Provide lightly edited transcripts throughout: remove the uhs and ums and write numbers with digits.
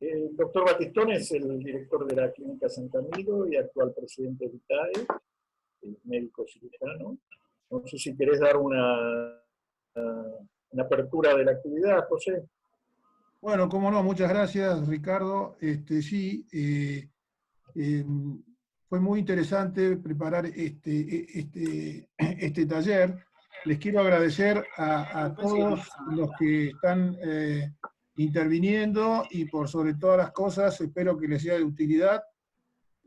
El doctor Batistón es el director de la Clínica San Camilo y actual presidente de ITAE, médico cirujano. No sé si querés dar una apertura de la actividad, José. Bueno, cómo no, muchas gracias, Ricardo. Sí, fue muy interesante preparar este taller. Les quiero agradecer a todos los que están interviniendo y por sobre todas las cosas, espero que les sea de utilidad.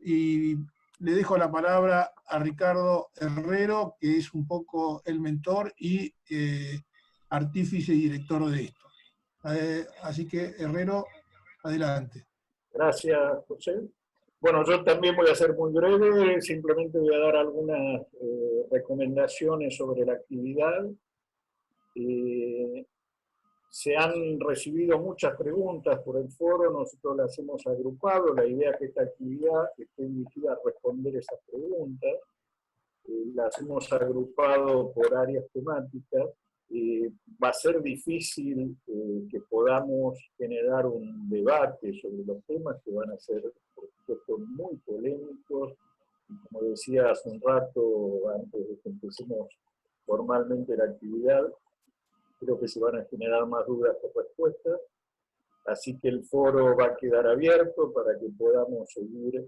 Y le dejo la palabra a Ricardo Herrero, que es un poco el mentor y artífice y director de esto. Así que, Herrero, adelante. Gracias, José. Bueno, yo también voy a ser muy breve, simplemente voy a dar algunas recomendaciones sobre la actividad. Se han recibido muchas preguntas por el foro, nosotros las hemos agrupado, la idea es que esta actividad esté dirigida a responder esas preguntas, las hemos agrupado por áreas temáticas. Va a ser difícil que podamos generar un debate sobre los temas que van a ser, por supuesto, muy polémicos. Y como decía hace un rato, antes de que empecemos formalmente la actividad, creo que se van a generar más dudas que respuestas. Así que el foro va a quedar abierto para que podamos seguir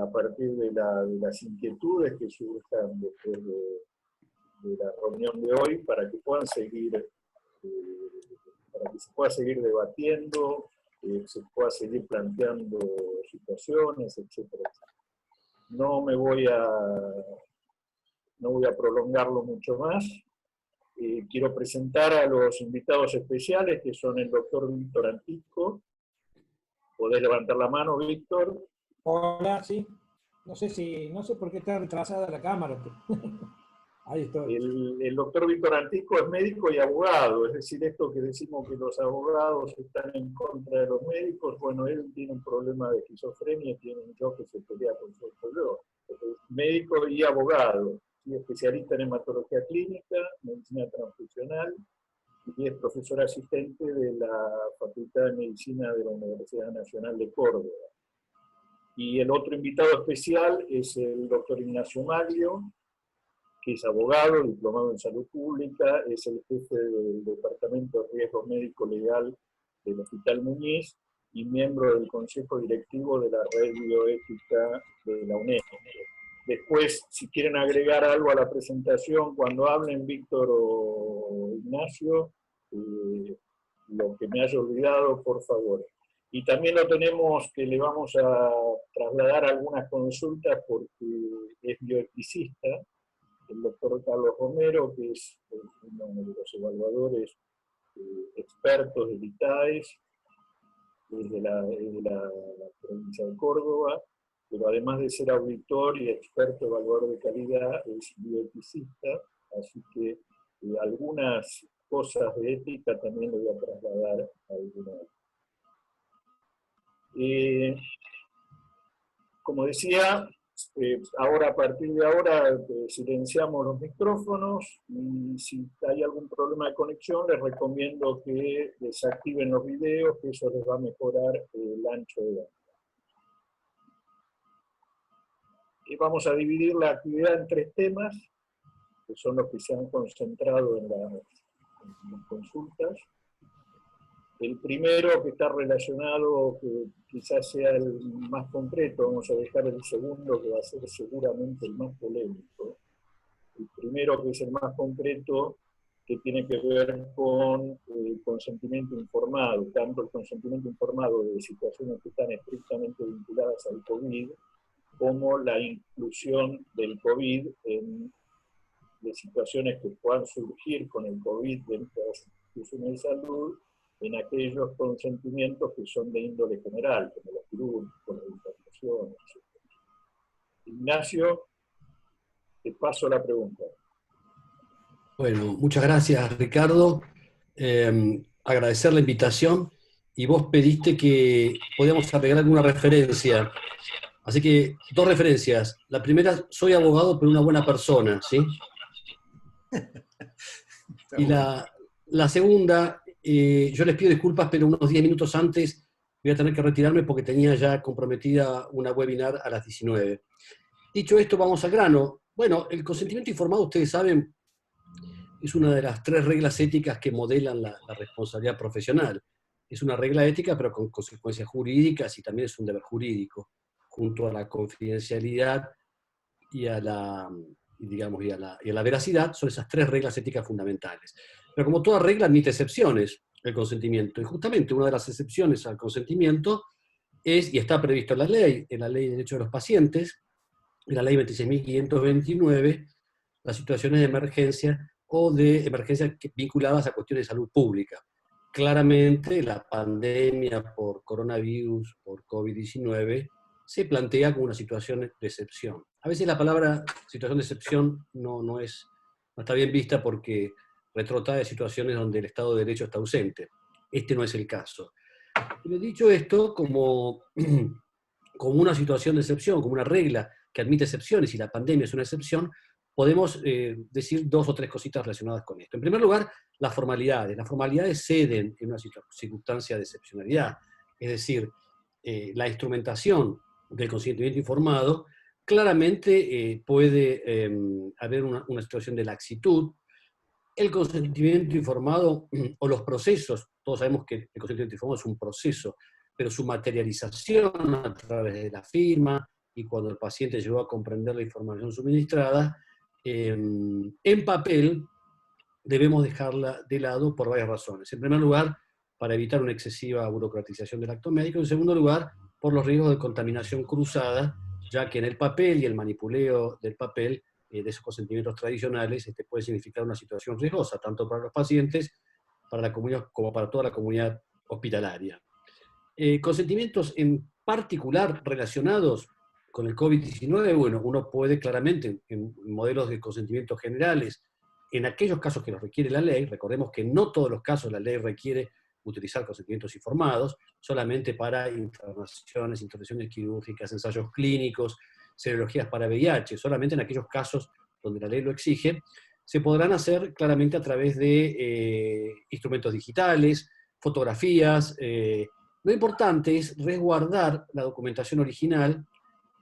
a partir de las inquietudes que surjan después de la reunión de hoy, para que puedan seguir, para que se pueda seguir debatiendo, se pueda seguir planteando situaciones, etcétera. No voy a prolongarlo mucho más. Quiero presentar a los invitados especiales, que son el doctor Víctor Antico. ¿Podés levantar la mano, Víctor? Hola, sí. No sé por qué está retrasada la cámara. Ahí estoy. El doctor Víctor Antico es médico y abogado, es decir, esto que decimos que los abogados están en contra de los médicos, bueno, él tiene un problema de esquizofrenia, tiene un yo que se pelea con su otro yo. Es médico y abogado, y especialista en hematología clínica, medicina transfusional, y es profesor asistente de la Facultad de Medicina de la Universidad Nacional de Córdoba. Y el otro invitado especial es el doctor Ignacio Maglio, que es abogado, diplomado en salud pública, es el jefe del Departamento de Riesgo Médico Legal del Hospital Muñiz y miembro del Consejo Directivo de la Red Bioética de la UNESCO. Después, si quieren agregar algo a la presentación, cuando hablen Víctor o Ignacio, lo que me haya olvidado, por favor. Y también lo tenemos, que le vamos a trasladar algunas consultas porque es bioeticista, el doctor Carlos Romero, que es uno de los evaluadores expertos del ITAES, de la provincia de Córdoba, pero además de ser auditor y experto evaluador de calidad, es bioeticista, así que algunas cosas de ética también le voy a trasladar a alguna. Como decía, ahora, a partir de ahora, silenciamos los micrófonos, y si hay algún problema de conexión, les recomiendo que desactiven los videos, que eso les va a mejorar el ancho de banda. Y vamos a dividir la actividad en 3 temas, que son los que se han concentrado en las consultas. El primero, que está relacionado, que quizás sea el más concreto, vamos a dejar el segundo, que va a ser seguramente el más polémico. El primero, que es el más concreto, que tiene que ver con el consentimiento informado, tanto el consentimiento informado de situaciones que están estrictamente vinculadas al COVID, como la inclusión del COVID de situaciones que puedan surgir con el COVID dentro de las instituciones de salud, en aquellos consentimientos que son de índole general, como los quirúrgicos, la internación, etc. Ignacio, te paso la pregunta. Bueno, muchas gracias, Ricardo. Agradecer la invitación, y vos pediste que podíamos agregar alguna referencia. Así que 2 referencias. La primera, soy abogado, pero una buena persona, ¿sí? Y la segunda, yo les pido disculpas, pero unos 10 minutos antes voy a tener que retirarme porque tenía ya comprometida una webinar a las 19. Dicho esto, vamos al grano. Bueno, el consentimiento informado, ustedes saben, es una de las 3 reglas éticas que modelan la responsabilidad profesional. Es una regla ética, pero con consecuencias jurídicas, y también es un deber jurídico, junto a la confidencialidad y a la, digamos, y a la veracidad. Son esas 3 reglas éticas fundamentales. Pero como toda regla, admite excepciones el consentimiento. Y justamente una de las excepciones al consentimiento es, y está previsto en la Ley de Derechos de los Pacientes, en la Ley 26.529, las situaciones de emergencia o de emergencia vinculadas a cuestiones de salud pública. Claramente, la pandemia por coronavirus, por COVID-19, se plantea como una situación de excepción. A veces la palabra situación de excepción no está bien vista porque retrotrae situaciones donde el Estado de Derecho está ausente. Este no es el caso. Pero dicho esto, como una situación de excepción, como una regla que admite excepciones, y la pandemia es una excepción, podemos decir 2 o 3 cositas relacionadas con esto. En primer lugar, las formalidades. Las formalidades ceden en una circunstancia de excepcionalidad. Es decir, la instrumentación del consentimiento informado claramente puede haber una situación de laxitud. El consentimiento informado o los procesos, todos sabemos que el consentimiento informado es un proceso, pero su materialización a través de la firma y cuando el paciente llegó a comprender la información suministrada, en papel debemos dejarla de lado por varias razones. En primer lugar, para evitar una excesiva burocratización del acto médico. En segundo lugar, por los riesgos de contaminación cruzada, ya que en el papel y el manipuleo del papel de esos consentimientos tradicionales puede significar una situación riesgosa, tanto para los pacientes, para la comunidad, como para toda la comunidad hospitalaria. Consentimientos en particular relacionados con el COVID-19, bueno, uno puede claramente, en modelos de consentimientos generales, en aquellos casos que los requiere la ley, recordemos que no todos los casos la ley requiere utilizar consentimientos informados, solamente para intervenciones quirúrgicas, ensayos clínicos, serologías para VIH, solamente en aquellos casos donde la ley lo exige, se podrán hacer claramente a través de instrumentos digitales, fotografías. Lo importante es resguardar la documentación original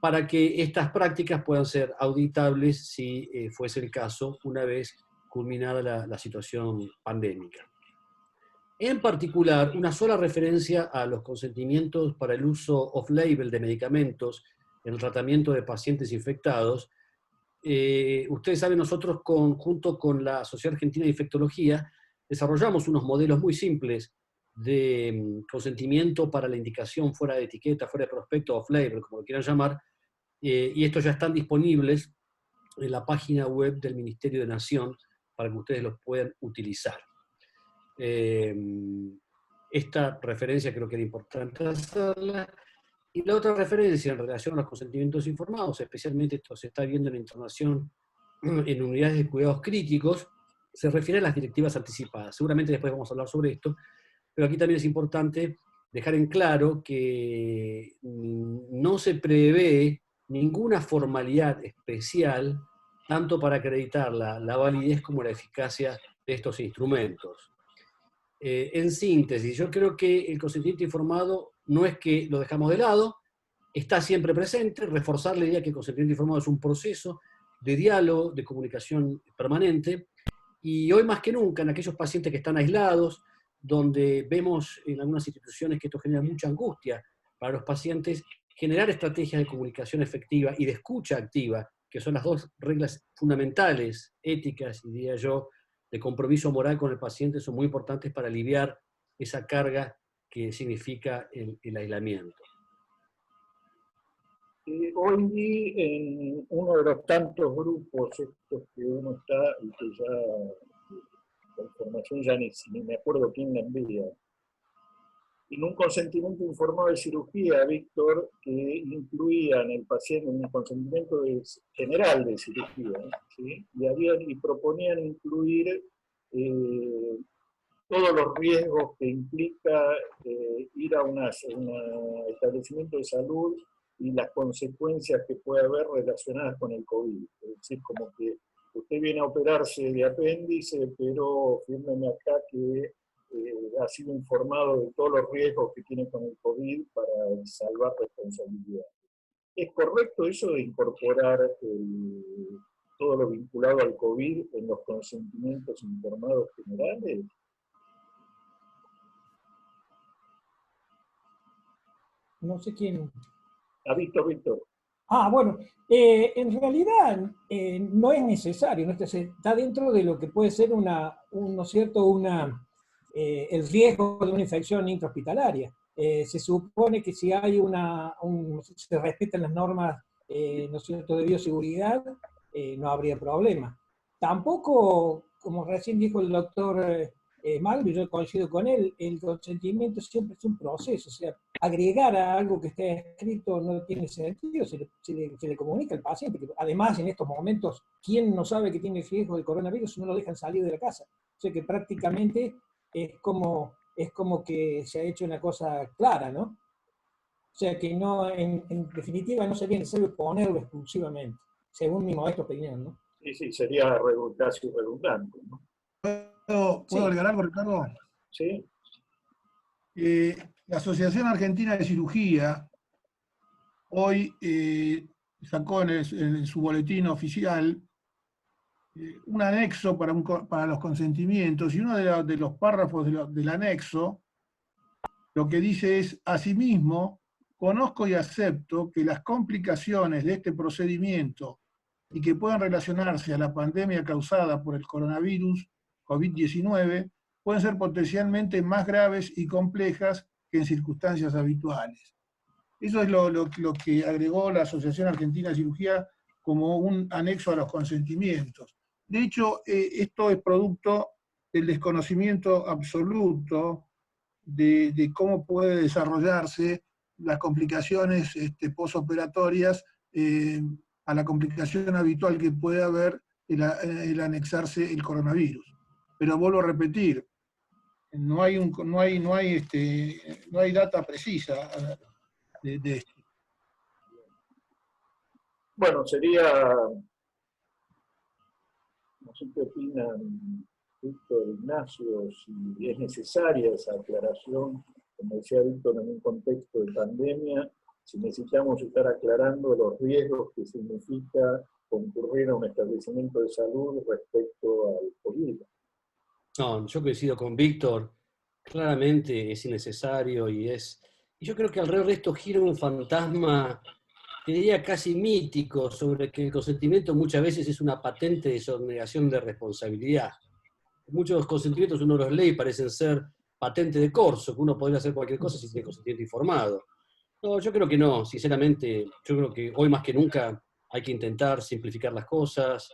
para que estas prácticas puedan ser auditables si fuese el caso una vez culminada la situación pandémica. En particular, una sola referencia a los consentimientos para el uso off-label de medicamentos en el tratamiento de pacientes infectados. Ustedes saben, nosotros junto con la Sociedad Argentina de Infectología desarrollamos unos modelos muy simples de consentimiento para la indicación fuera de etiqueta, fuera de prospecto, off-label, como lo quieran llamar, y estos ya están disponibles en la página web del Ministerio de Nación para que ustedes los puedan utilizar. Esta referencia creo que era importante hacerla. Y la otra referencia en relación a los consentimientos informados, especialmente esto se está viendo en la internación en unidades de cuidados críticos, se refiere a las directivas anticipadas. Seguramente después vamos a hablar sobre esto, pero aquí también es importante dejar en claro que no se prevé ninguna formalidad especial, tanto para acreditar la validez como la eficacia de estos instrumentos. En síntesis, yo creo que el consentimiento informado no es que lo dejamos de lado, está siempre presente, reforzar la idea que el consentimiento informado es un proceso de diálogo, de comunicación permanente, y hoy más que nunca en aquellos pacientes que están aislados, donde vemos en algunas instituciones que esto genera mucha angustia para los pacientes, generar estrategias de comunicación efectiva y de escucha activa, que son las 2 reglas fundamentales, éticas y diría yo, de compromiso moral con el paciente, son muy importantes para aliviar esa carga que significa el aislamiento. Hoy vi en uno de los tantos grupos estos que uno está y que ya la información ya ni me acuerdo quién la envía, en un consentimiento informado de cirugía, Víctor, que incluía en el paciente un consentimiento general de cirugía, ¿sí? Y proponían incluir todos los riesgos que implica ir a un establecimiento de salud y las consecuencias que puede haber relacionadas con el COVID. Es decir, como que usted viene a operarse de apéndice, pero fírmeme acá que ha sido informado de todos los riesgos que tiene con el COVID para salvar responsabilidad. ¿Es correcto eso de incorporar todo lo vinculado al COVID en los consentimientos informados generales? No sé quién. Víctor. Bueno, en realidad no es necesario, ¿no? Está dentro de lo que puede ser ¿no es cierto? El riesgo de una infección intrahospitalaria. Se supone que si hay se respetan las normas, ¿no es cierto?, de bioseguridad, no habría problema. Tampoco, como recién dijo el doctor Magno, yo coincido con él, el consentimiento siempre es un proceso, o sea, agregar a algo que esté escrito no tiene sentido, se le comunica al paciente, que además en estos momentos, ¿quién no sabe que tiene riesgo de coronavirus si no lo dejan salir de la casa? O sea que prácticamente es como que se ha hecho una cosa clara, ¿no? O sea que no, en definitiva no sería necesario ponerlo exclusivamente, según mi modesta opinión, ¿no? Sí, sería casi redundante, ¿no? ¿Puedo agregar algo, Ricardo? Sí. La Asociación Argentina de Cirugía hoy sacó en su boletín oficial un anexo para los consentimientos, y uno de los párrafos del anexo lo que dice es: asimismo, conozco y acepto que las complicaciones de este procedimiento y que puedan relacionarse a la pandemia causada por el coronavirus COVID-19 pueden ser potencialmente más graves y complejas que en circunstancias habituales. Eso es lo que agregó la Asociación Argentina de Cirugía como un anexo a los consentimientos. De hecho, esto es producto del desconocimiento absoluto de cómo puede desarrollarse las complicaciones posoperatorias a la complicación habitual que puede haber el anexarse el coronavirus. Pero vuelvo a repetir, no hay data precisa de esto. Bueno, sería, no sé qué opinan Víctor, Ignacio, si es necesaria esa aclaración, como decía Víctor, en un contexto de pandemia, si necesitamos estar aclarando los riesgos que significa concurrir a un establecimiento de salud respecto al COVID. No, yo coincido con Víctor, claramente es innecesario y yo creo que alrededor de esto gira un fantasma, que diría casi mítico, sobre que el consentimiento muchas veces es una patente de exoneración de responsabilidad. Muchos consentimientos uno los lee y parecen ser patente de corso, que uno podría hacer cualquier cosa si tiene consentimiento informado. No, yo creo que no, sinceramente, yo creo que hoy más que nunca hay que intentar simplificar las cosas,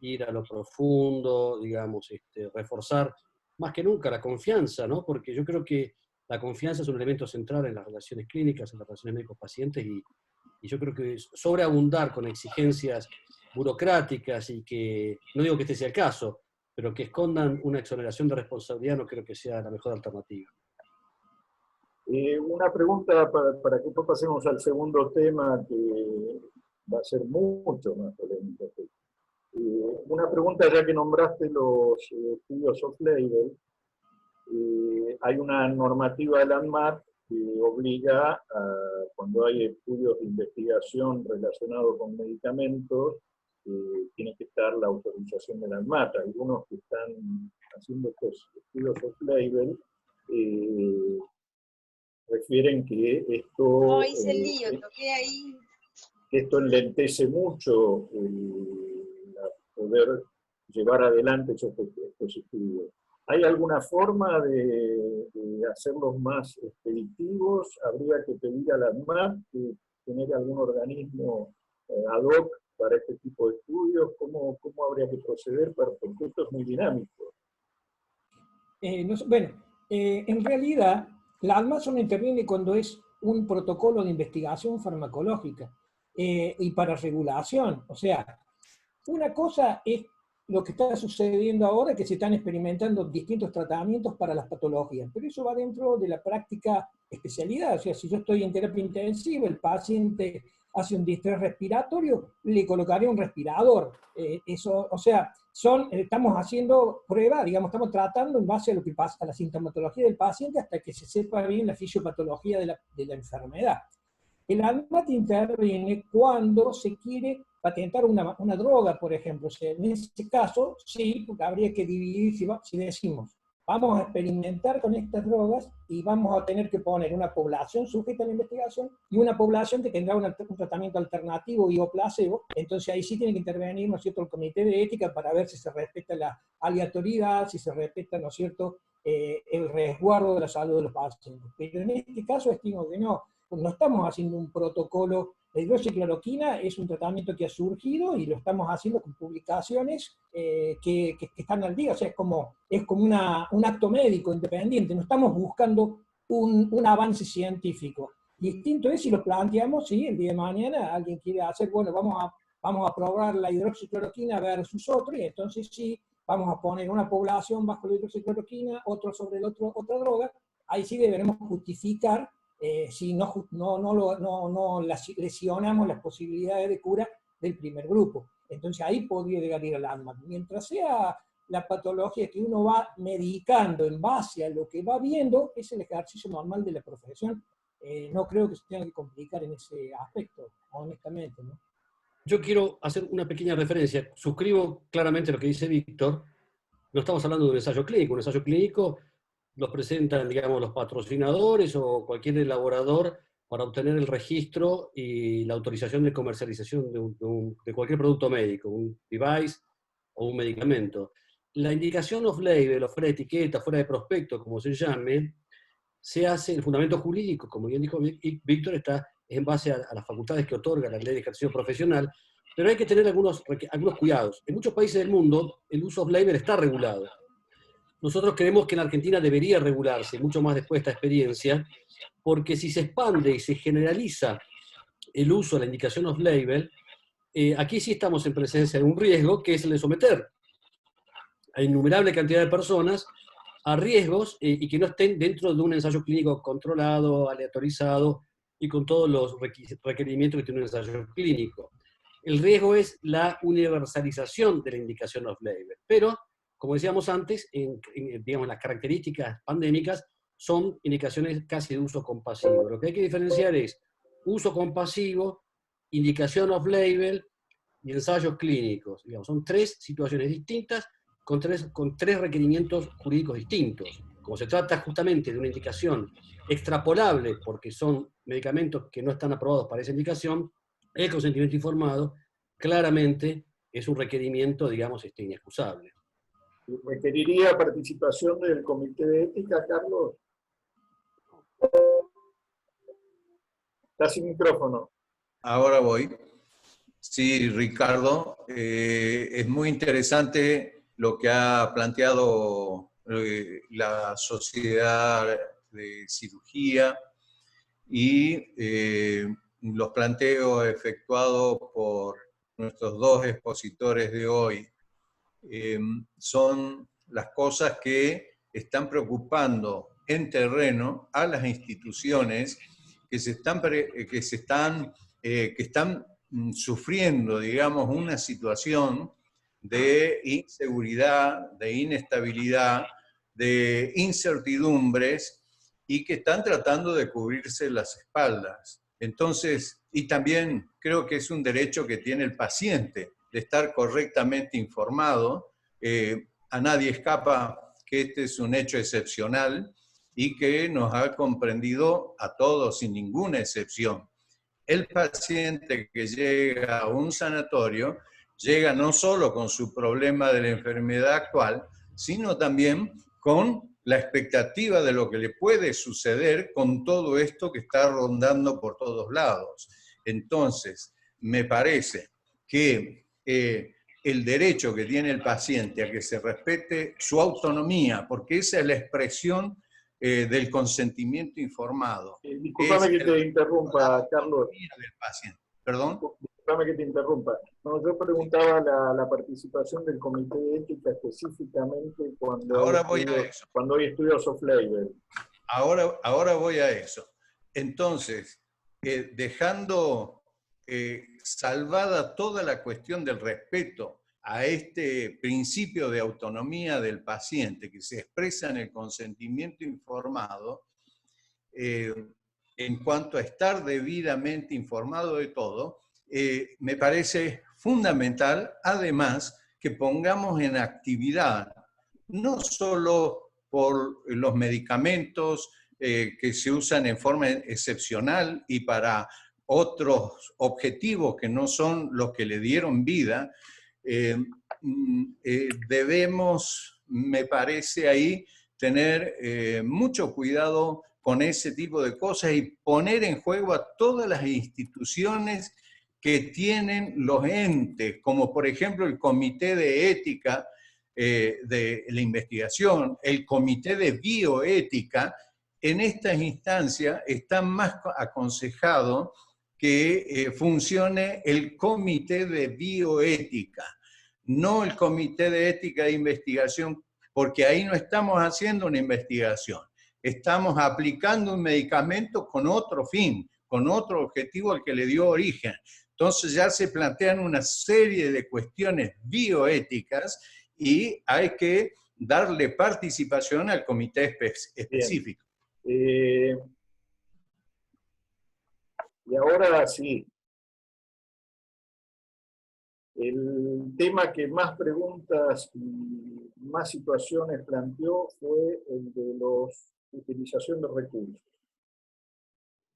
ir a lo profundo, digamos, reforzar más que nunca la confianza, ¿no? Porque yo creo que la confianza es un elemento central en las relaciones clínicas, en las relaciones médicos-pacientes, y yo creo que sobreabundar con exigencias burocráticas y que, no digo que este sea el caso, pero que escondan una exoneración de responsabilidad no creo que sea la mejor alternativa. Una pregunta para que después pasemos al segundo tema, que va a ser mucho más polémico. Una pregunta, ya que nombraste los estudios off-label, hay una normativa del ANMAT que obliga, cuando hay estudios de investigación relacionados con medicamentos, tiene que estar la autorización del ANMAT. Algunos que están haciendo estos estudios off-label refieren que esto, esto enlentece mucho poder llevar adelante estos estudios. ¿Hay alguna forma de hacerlos más expeditivos? ¿Habría que pedir a la ANMAT que genere algún organismo ad hoc para este tipo de estudios? ¿Cómo habría que proceder? Porque esto es muy dinámico. En realidad, la ANMAT solo interviene cuando es un protocolo de investigación farmacológica y para regulación. O sea, una cosa es lo que está sucediendo ahora, que se están experimentando distintos tratamientos para las patologías, pero eso va dentro de la práctica especialidad. O sea, si yo estoy en terapia intensiva, el paciente hace un distrés respiratorio, le colocaría un respirador. Eso, o sea, estamos haciendo pruebas, digamos, estamos tratando en base a lo que pasa, a la sintomatología del paciente hasta que se sepa bien la fisiopatología de la enfermedad. El ANMAT interviene cuando se quiere patentar una droga, por ejemplo. O sea, en ese caso, sí, porque habría que dividir, si decimos, vamos a experimentar con estas drogas y vamos a tener que poner una población sujeta a la investigación y una población que tendrá un tratamiento alternativo y o placebo. Entonces ahí sí tiene que intervenir, ¿no es cierto?, el comité de ética para ver si se respeta la aleatoriedad, si se respeta, ¿no es cierto?, el resguardo de la salud de los pacientes. Pero en este caso estimo que no estamos haciendo un protocolo. La hidroxicloroquina es un tratamiento que ha surgido y lo estamos haciendo con publicaciones que están al día. O sea, es como un acto médico independiente. No estamos buscando un avance científico. Distinto es si lo planteamos, si el día de mañana alguien quiere hacer, bueno, vamos a probar la hidroxicloroquina versus otro, y entonces sí, vamos a poner una población bajo la hidroxicloroquina, otro sobre el otro, otra droga. Ahí sí deberemos justificar si no lesionamos las posibilidades de cura del primer grupo. Entonces ahí podría llegar a ir al ANMAT. Mientras sea la patología que uno va medicando en base a lo que va viendo, es el ejercicio normal de la profesión. No creo que se tenga que complicar en ese aspecto, honestamente, ¿no? Yo quiero hacer una pequeña referencia. Suscribo claramente lo que dice Víctor. No estamos hablando de un ensayo clínico. Un ensayo clínico los presentan, digamos, los patrocinadores o cualquier elaborador para obtener el registro y la autorización de comercialización de cualquier producto médico, un device o un medicamento. La indicación off-label, o fuera de etiqueta, fuera de prospecto, como se llame, se hace, el fundamento jurídico, como bien dijo Víctor, está en base a las facultades que otorga la ley de ejercicio profesional, pero hay que tener algunos cuidados. En muchos países del mundo, el uso off-label está regulado. Nosotros creemos que en Argentina debería regularse, mucho más después de esta experiencia, porque si se expande y se generaliza el uso de la indicación off-label, aquí sí estamos en presencia de un riesgo, que es el de someter a innumerable cantidad de personas a riesgos y que no estén dentro de un ensayo clínico controlado, aleatorizado y con todos los requerimientos que tiene un ensayo clínico. El riesgo es la universalización de la indicación off-label, pero como decíamos antes, digamos, las características pandémicas son indicaciones casi de uso compasivo. Lo que hay que diferenciar es uso compasivo, indicación off-label y ensayos clínicos. Digamos, son tres situaciones distintas con tres requerimientos jurídicos distintos. Como se trata justamente de una indicación extrapolable, porque son medicamentos que no están aprobados para esa indicación, el consentimiento informado claramente es un requerimiento, digamos, inexcusable. ¿Requeriría participación del comité de ética, Carlos? Está sin micrófono. Ahora voy. Sí, Ricardo, es muy interesante lo que ha planteado la Sociedad de Cirugía y los planteos efectuados por nuestros dos expositores de hoy. Son las cosas que están preocupando en terreno a las instituciones que están sufriendo, digamos, una situación de inseguridad, de inestabilidad, de incertidumbres y que están tratando de cubrirse las espaldas. Entonces, y también creo que es un derecho que tiene el paciente de estar correctamente informado. A nadie escapa que este es un hecho excepcional y que nos ha comprendido a todos sin ninguna excepción. El paciente que llega a un sanatorio llega no solo con su problema de la enfermedad actual, sino también con la expectativa de lo que le puede suceder con todo esto que está rondando por todos lados. Entonces, me parece que el derecho que tiene el paciente a que se respete su autonomía, porque esa es la expresión del consentimiento informado. Disculpame que te interrumpa, Carlos. Del paciente. ¿Perdón? Disculpame que te interrumpa. No, yo preguntaba la participación del comité de ética específicamente cuando hay estudios off-label. Ahora voy a eso. Entonces, dejando salvada toda la cuestión del respeto a este principio de autonomía del paciente que se expresa en el consentimiento informado, en cuanto a estar debidamente informado de todo, me parece fundamental, además, que pongamos en actividad, no solo por los medicamentos que se usan en forma excepcional y para otros objetivos que no son los que le dieron vida, debemos, me parece ahí, tener mucho cuidado con ese tipo de cosas y poner en juego a todas las instituciones que tienen los entes, como por ejemplo el Comité de Ética de la Investigación, el Comité de Bioética. En estas instancias está más aconsejado que funcione el Comité de Bioética, no el Comité de Ética de Investigación, porque ahí no estamos haciendo una investigación, estamos aplicando un medicamento con otro fin, con otro objetivo al que le dio origen. Entonces ya se plantean una serie de cuestiones bioéticas y hay que darle participación al comité específico. Y ahora sí, el tema que más preguntas y más situaciones planteó fue el de la utilización de recursos.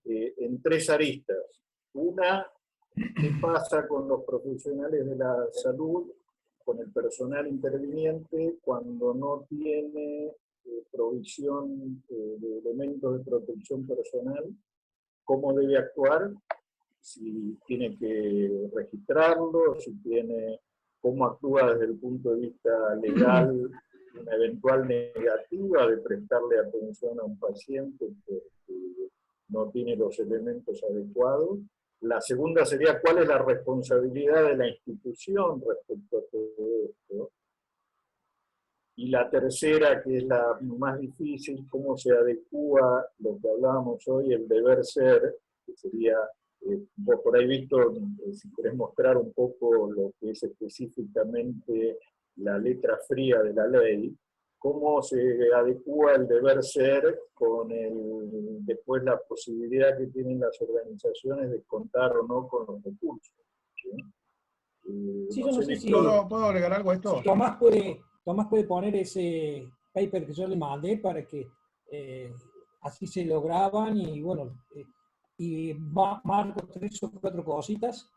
En tres aristas. Una, ¿qué pasa con los profesionales de la salud, con el personal interviniente, cuando no tiene provisión de elementos de protección personal? ¿Cómo debe actuar? Si tiene que registrarlo, si tiene, cómo actúa desde el punto de vista legal, una eventual negativa de prestarle atención a un paciente que no tiene los elementos adecuados. La segunda sería, ¿cuál es la responsabilidad de la institución respecto a todo esto? Y la tercera, que es la más difícil, ¿cómo se adecúa lo que hablábamos hoy, el deber ser? Que sería, vos por ahí, Víctor, si querés mostrar un poco lo que es específicamente la letra fría de la ley, cómo se adecúa el deber ser con después la posibilidad que tienen las organizaciones de contar o no con los recursos. ¿Sí? Sí, yo no sé si ¿Puedo agregar algo a esto? Si Tomás puede poner ese paper que yo le mandé para que así se lo graban y bueno, y marco 3 o 4 cositas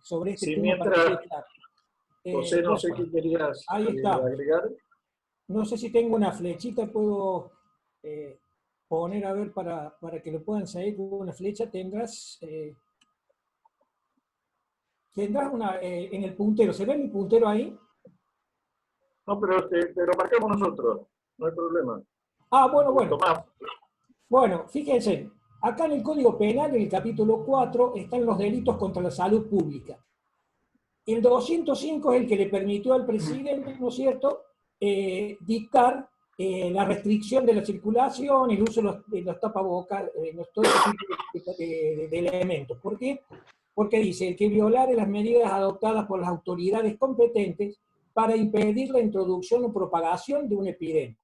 sobre este tema. Mientras, para que, José, no sé qué querías agregar. No sé si tengo una flechita, puedo poner a ver para que lo puedan seguir con una flecha. Tendrás una en el puntero. ¿Se ve mi puntero ahí? No, pero te lo marcamos nosotros, no hay problema. Bueno. Tomás. Bueno, fíjense, acá en el Código Penal, en el capítulo 4, están los delitos contra la salud pública. El 205 es el que le permitió al presidente, ¿no es cierto?, dictar la restricción de la circulación, el uso de los tapabocas, todo ese tipo de elementos. ¿Por qué? Porque dice, el que violare las medidas adoptadas por las autoridades competentes para impedir la introducción o propagación de una epidemia.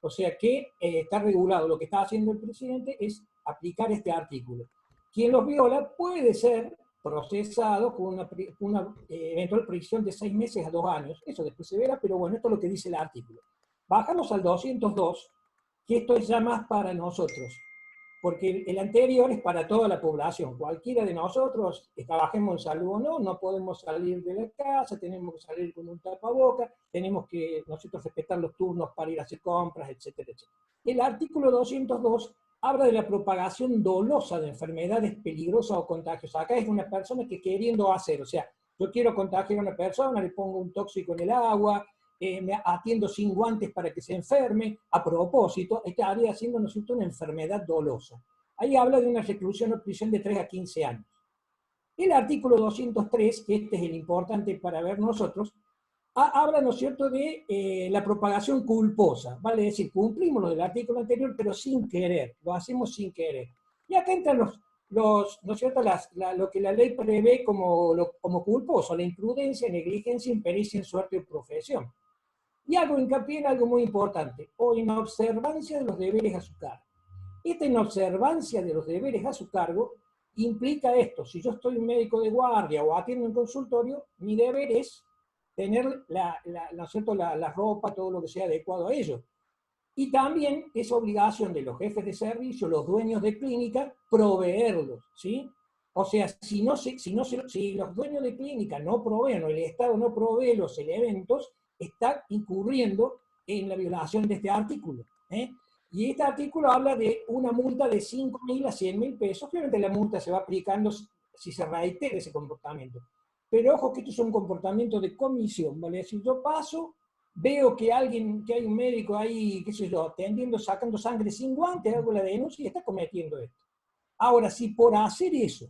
O sea que está regulado. Lo que está haciendo el presidente es aplicar este artículo. Quien los viola puede ser procesado con una eventual prisión de 6 meses a 2 años. Eso después se verá, pero bueno, esto es lo que dice el artículo. Bajamos al 202, que esto es ya más para nosotros, porque el anterior es para toda la población. Cualquiera de nosotros, trabajemos en salud o no, no podemos salir de la casa, tenemos que salir con un tapaboca, tenemos que nosotros respetar los turnos para ir a hacer compras, etcétera, etcétera. El artículo 202 habla de la propagación dolosa de enfermedades peligrosas o contagiosas. Acá es una persona que queriendo hacer, o sea, yo quiero contagiar a una persona, le pongo un tóxico en el agua, me atiendo sin guantes para que se enferme, a propósito, estaría haciendo, ¿no es cierto?, una enfermedad dolosa. Ahí habla de una reclusión o prisión de 3 a 15 años. El artículo 203, que este es el importante para ver nosotros, habla, ¿no es cierto?, de la propagación culposa. Vale decir, cumplimos lo del artículo anterior, pero sin querer, lo hacemos sin querer. Y acá entran ¿no es cierto?, lo que la ley prevé como culposo, la imprudencia, negligencia, impericia en suerte o profesión. Y hago hincapié en algo muy importante, o inobservancia de los deberes a su cargo. Esta inobservancia de los deberes a su cargo implica esto: si yo estoy un médico de guardia o atiendo un consultorio, mi deber es tener ¿no es cierto?, la ropa, todo lo que sea adecuado a ello. Y también es obligación de los jefes de servicio, los dueños de clínica, proveerlos, ¿sí? O sea, si los dueños de clínica no proveen, o el Estado no provee los elementos, está incurriendo en la violación de este artículo, ¿eh? Y este artículo habla de una multa de 5.000 a 100.000 pesos. Obviamente la multa se va aplicando si se reitera ese comportamiento. Pero ojo que esto es un comportamiento de comisión, ¿vale? Si yo paso, veo que hay un médico ahí, qué sé yo, atendiendo, sacando sangre sin guantes, hago la denuncia y está cometiendo esto. Ahora, si por hacer eso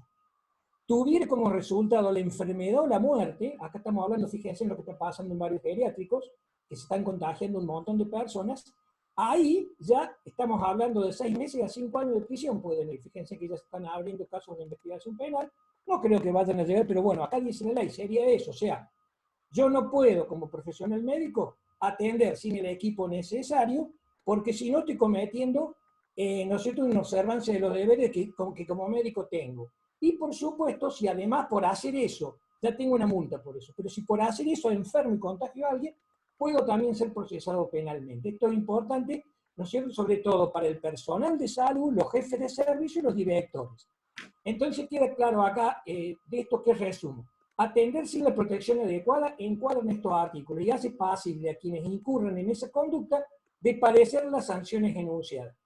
tuviera como resultado la enfermedad o la muerte, acá estamos hablando, fíjense en lo que está pasando en varios geriátricos, que se están contagiando un montón de personas, ahí ya estamos hablando de 6 meses a 5 años de prisión pueden ir. Fíjense que ya se están abriendo casos de investigación penal, no creo que vayan a llegar, pero bueno, acá dice la ley, sería eso, o sea, yo no puedo como profesional médico atender sin el equipo necesario, porque si no estoy cometiendo, ¿no es cierto?, una observancia de los deberes que como médico tengo. Y por supuesto, si además por hacer eso, ya tengo una multa por eso, pero si por hacer eso enfermo y contagio a alguien, puedo también ser procesado penalmente. Esto es importante, ¿no es cierto?, sobre todo para el personal de salud, los jefes de servicio y los directores. Entonces queda claro acá, de esto que resumo. Atender sin la protección adecuada encuadra en estos artículos y hace pasible a quienes incurren en esa conducta de padecer las sanciones enunciadas.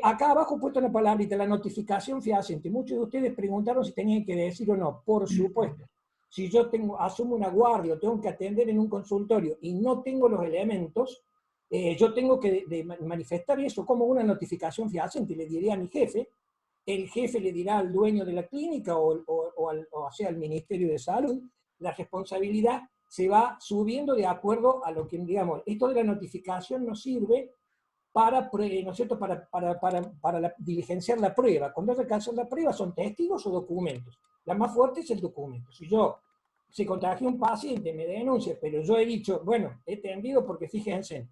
Acá abajo he puesto una palabrita, la notificación fehaciente. Muchos de ustedes preguntaron si tenían que decir o no. Por supuesto. Si yo asumo una guardia o tengo que atender en un consultorio y no tengo los elementos, yo tengo que manifestar eso como una notificación fehaciente. Le diré a mi jefe, el jefe le dirá al dueño de la clínica o sea, al Ministerio de Salud. La responsabilidad se va subiendo de acuerdo a lo que, digamos, esto de la notificación nos sirve para, ¿no es cierto?, para diligenciar la prueba. Cuando hay que hacer la prueba, ¿son testigos o documentos? La más fuerte es el documento. Si yo se contagia un paciente, me denuncia, pero yo he dicho, bueno, he atendido porque fíjense,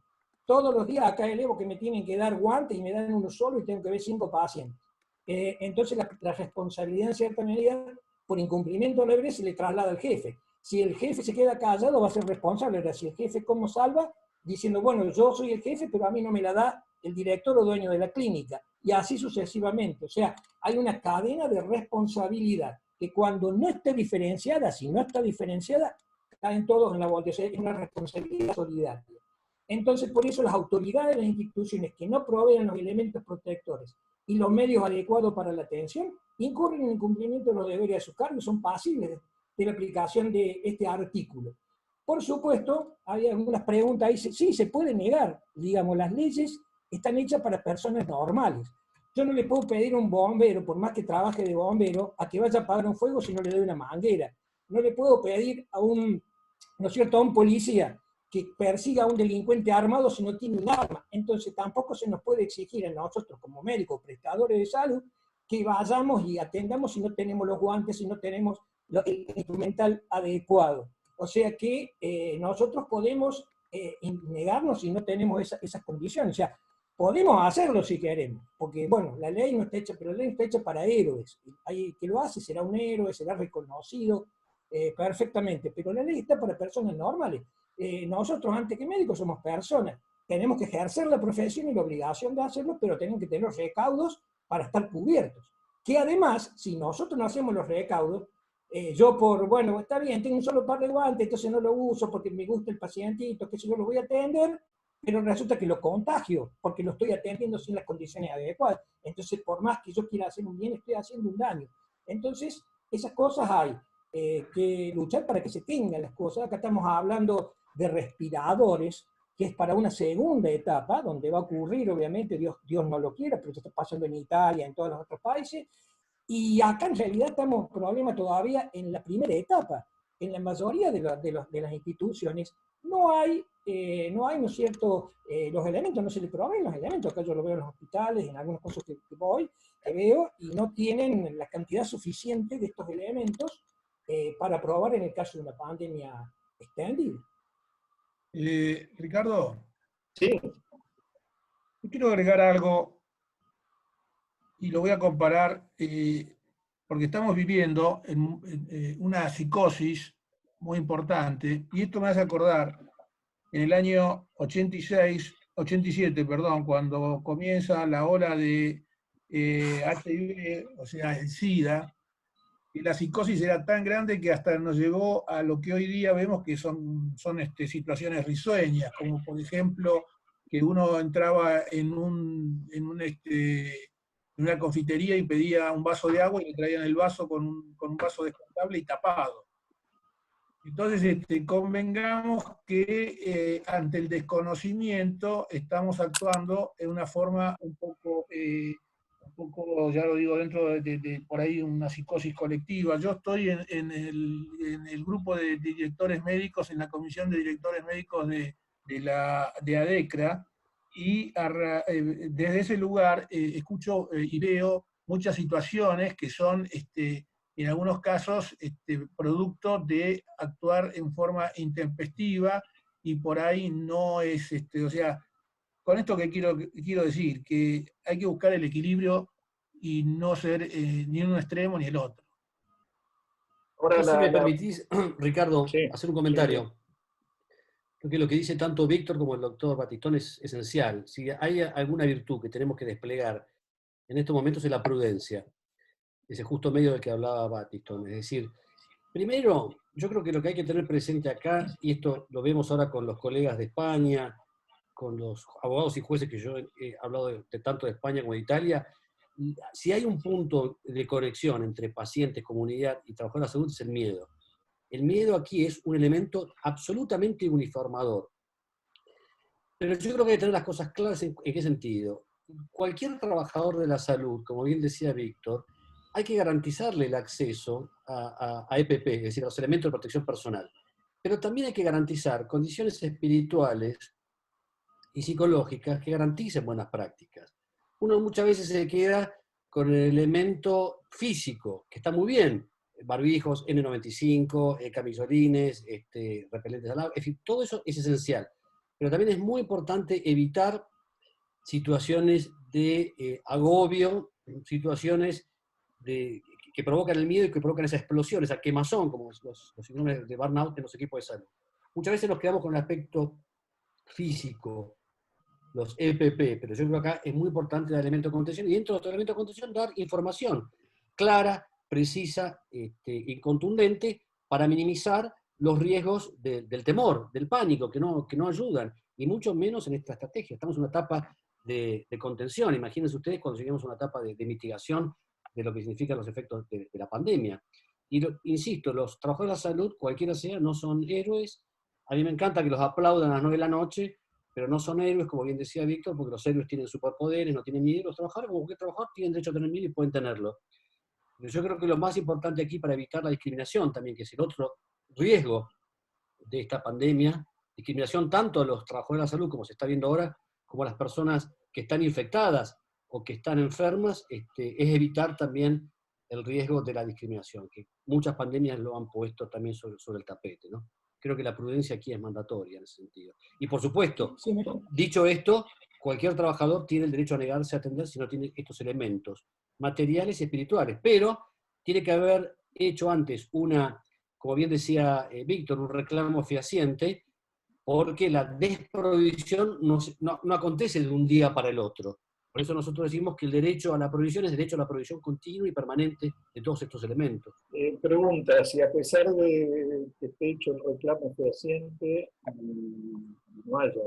todos los días acá elevo que me tienen que dar guantes y me dan uno solo y tengo que ver 5 pacientes. Entonces la responsabilidad en cierta medida por incumplimiento de la ley se le traslada al jefe. Si el jefe se queda callado va a ser responsable. Ahora, si el jefe ¿cómo salva? Diciendo, bueno, yo soy el jefe, pero a mí no me la da el director o dueño de la clínica. Y así sucesivamente. O sea, hay una cadena de responsabilidad que cuando no esté diferenciada, si no está diferenciada, caen todos en la bolsa, es una responsabilidad solidaria. Entonces, por eso las autoridades de las instituciones que no proveen los elementos protectores y los medios adecuados para la atención, incurren en el cumplimiento de los deberes de sus cargos, son pasibles de la aplicación de este artículo. Por supuesto, hay algunas preguntas ahí, sí, se puede negar, digamos, las leyes están hechas para personas normales. Yo no le puedo pedir a un bombero, por más que trabaje de bombero, a que vaya a apagar un fuego si no le doy una manguera. No le puedo pedir a ¿no es cierto?, a un policía que persiga a un delincuente armado si no tiene un arma. Entonces tampoco se nos puede exigir a nosotros como médicos, prestadores de salud, que vayamos y atendamos si no tenemos los guantes, si no tenemos el instrumental adecuado. O sea que nosotros podemos negarnos si no tenemos esas condiciones. O sea, podemos hacerlo si queremos, porque bueno, la ley no está hecha, pero la ley está hecha para héroes. Hay que lo hace, será un héroe, será reconocido perfectamente, pero la ley está para personas normales. Nosotros, antes que médicos, somos personas. Tenemos que ejercer la profesión y la obligación de hacerlo, pero tenemos que tener los recaudos para estar cubiertos. Que además, si nosotros no hacemos los recaudos, bueno, está bien, tengo un solo par de guantes, entonces no lo uso porque me gusta el pacientito, que si yo lo voy a atender, pero resulta que lo contagio, porque lo estoy atendiendo sin las condiciones adecuadas. Entonces, por más que yo quiera hacer un bien, estoy haciendo un daño. Entonces, esas cosas hay que luchar para que se tengan las cosas. Acá estamos hablando de respiradores, que es para una segunda etapa, donde va a ocurrir, obviamente, Dios no lo quiera, pero esto está pasando en Italia, en todos los otros países, y acá en realidad estamos problema todavía en la primera etapa. en la mayoría de las instituciones no hay, ¿no es cierto?, los elementos, no se le proveen los elementos. Acá yo lo veo en los hospitales, en algunos casos que voy, que veo, y no tienen la cantidad suficiente de estos elementos para probar en el caso de una pandemia extendida. Ricardo, Sí, yo quiero agregar algo y lo voy a comparar porque estamos viviendo una psicosis muy importante, y esto me hace acordar en el año 87, perdón, cuando comienza la ola de HIV, o sea, el SIDA, y la psicosis era tan grande que hasta nos llevó a lo que hoy día vemos que son situaciones risueñas, como por ejemplo que uno entraba en una confitería y pedía un vaso de agua y le traían el vaso con un vaso descartable y tapado. Entonces, convengamos que ante el desconocimiento estamos actuando en una forma un poco, ya lo digo, dentro de por ahí una psicosis colectiva. Yo estoy en el grupo de directores médicos, en la comisión de directores médicos de ADECRA, y desde ese lugar escucho y veo muchas situaciones que son en algunos casos producto de actuar en forma intempestiva, y por ahí no es, o sea, con esto que quiero decir, que hay que buscar el equilibrio y no ser ni en un extremo ni el otro. ahora Yo, si me permitís, Ricardo, sí, hacer un sí, comentario. Creo que lo que dice tanto Víctor como el doctor Batistón es esencial. Si hay alguna virtud que tenemos que desplegar en estos momentos es la prudencia. Ese justo medio del que hablaba Batistón. Es decir, primero, yo creo que lo que hay que tener presente acá, y esto lo vemos ahora con los colegas de España, con los abogados y jueces que yo he hablado de tanto de España como de Italia, si hay un punto de conexión entre pacientes, comunidad y trabajadores de la salud es el miedo. El miedo aquí es un elemento absolutamente uniformador. Pero yo creo que hay que tener las cosas claras en qué sentido. Cualquier trabajador de la salud, como bien decía Víctor, hay que garantizarle el acceso a EPP, es decir, a los elementos de protección personal. Pero también hay que garantizar condiciones espirituales y psicológicas que garanticen buenas prácticas. Uno muchas veces se queda con el elemento físico, que está muy bien, barbijos, N95, camisolines, repelentes al agua, en fin, todo eso es esencial. Pero también es muy importante evitar situaciones de agobio, situaciones que provocan el miedo y que provocan esa explosión, esa quemazón, como los síndromes de burnout en los equipos de salud. Muchas veces nos quedamos con el aspecto físico, los EPP, pero yo creo que acá es muy importante el elemento de contención, y dentro de estos elementos de contención dar información clara, precisa y contundente para minimizar los riesgos del temor, del pánico, que no ayudan, y mucho menos en esta estrategia. Estamos en una etapa de contención. Imagínense ustedes cuando lleguemos a una etapa de mitigación de lo que significan los efectos de la pandemia. Y insisto, los trabajadores de la salud, cualquiera sea, no son héroes. A mí me encanta que los aplaudan a las 9 de la noche, pero no son héroes, como bien decía Víctor, porque los héroes tienen superpoderes, no tienen miedo. Los trabajadores, como cualquier trabajador, tienen derecho a tener miedo y pueden tenerlo. Pero yo creo que lo más importante aquí para evitar la discriminación también, que es el otro riesgo de esta pandemia, discriminación tanto a los trabajadores de la salud, como se está viendo ahora, como a las personas que están infectadas o que están enfermas, es evitar también el riesgo de la discriminación, que muchas pandemias lo han puesto también sobre el tapete, ¿no? Creo que la prudencia aquí es mandatoria en ese sentido. Y por supuesto, Sí, dicho esto, cualquier trabajador tiene el derecho a negarse a atender si no tiene estos elementos materiales y espirituales, pero tiene que haber hecho antes como bien decía Víctor, un reclamo fehaciente, porque la desprovisión no acontece de un día para el otro. Por eso nosotros decimos que el derecho a la provisión es derecho a la provisión continua y permanente de todos estos elementos. Pregunta, si a pesar de que esté hecho el reclamo fehaciente, no haya,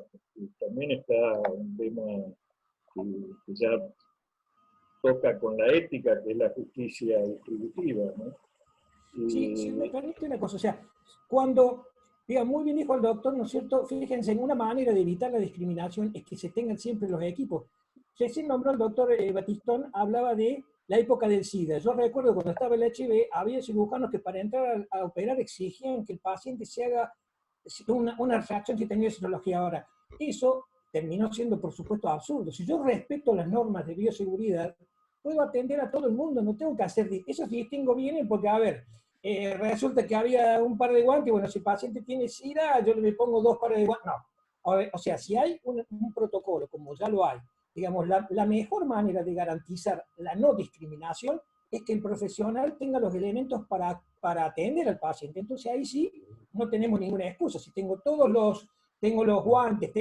también está un tema que ya toca con la ética, que es la justicia distributiva, ¿no? Sí, me permite una cosa, o sea, cuando, muy bien dijo el doctor, ¿no es cierto? Fíjense, en una manera de evitar la discriminación es que se tengan siempre los equipos. Recién nombró el doctor Batistón, hablaba de la época del SIDA. Yo recuerdo cuando estaba el HIV, había cirujanos que para entrar a operar exigían que el paciente se haga una reacción que tenía serología. Ahora, eso terminó siendo, por supuesto, absurdo. Si yo respeto las normas de bioseguridad, puedo atender a todo el mundo, no tengo que hacer... Esos distingo vienen porque, a ver, resulta que había un par de guantes, bueno, si el paciente tiene SIDA, yo le pongo 2 pares de guantes. No. O sea, si hay un protocolo, como ya lo hay, digamos, la mejor manera de garantizar la no discriminación es que el profesional tenga los elementos para atender al paciente. Entonces ahí sí no tenemos ninguna excusa. Si tengo tengo los guantes,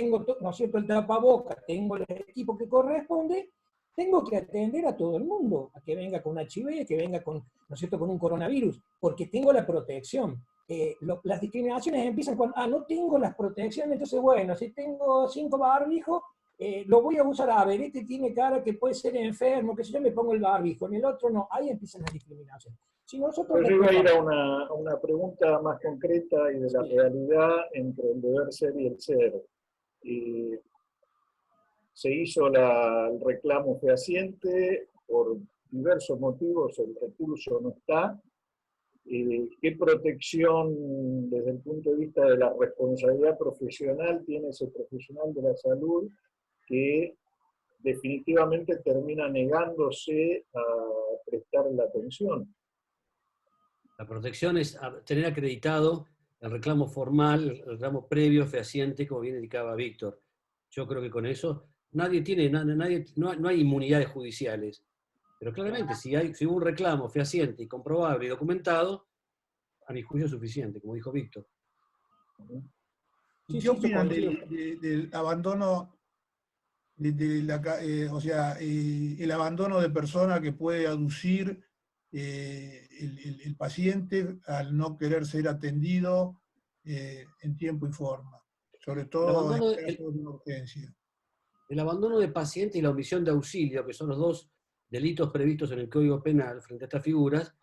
¿no es cierto?, el tapabocas, tengo el equipo que corresponde, tengo que atender a todo el mundo, a que venga con HIV, que venga con, ¿no es cierto?, con un coronavirus, porque tengo la protección. Las discriminaciones empiezan cuando, no tengo las protecciones, entonces bueno, si tengo 5 barbijos, lo voy a usar, a ver, este tiene cara que puede ser enfermo, que si yo me pongo el barbijo, en el otro no, ahí empiezan las discriminaciones. Si nosotros yo iba a ir a una pregunta más concreta y de la realidad entre el deber ser y el ser. Se hizo el reclamo fehaciente, por diversos motivos el recurso no está. ¿Qué protección desde el punto de vista de la responsabilidad profesional tiene ese profesional de la salud que definitivamente termina negándose a prestar la atención? La protección es tener acreditado el reclamo formal, el reclamo previo, fehaciente, como bien indicaba Víctor. Yo creo que con eso no hay inmunidades judiciales. Pero claramente, si hubo un reclamo fehaciente y comprobable y documentado, a mi juicio es suficiente, como dijo Víctor. ¿Qué opinan del abandono, el abandono de persona que puede aducir el paciente al no querer ser atendido en tiempo y forma? Sobre todo en casos de una urgencia. El abandono de paciente y la omisión de auxilio, que son los dos delitos previstos en el Código Penal frente a estas figuras,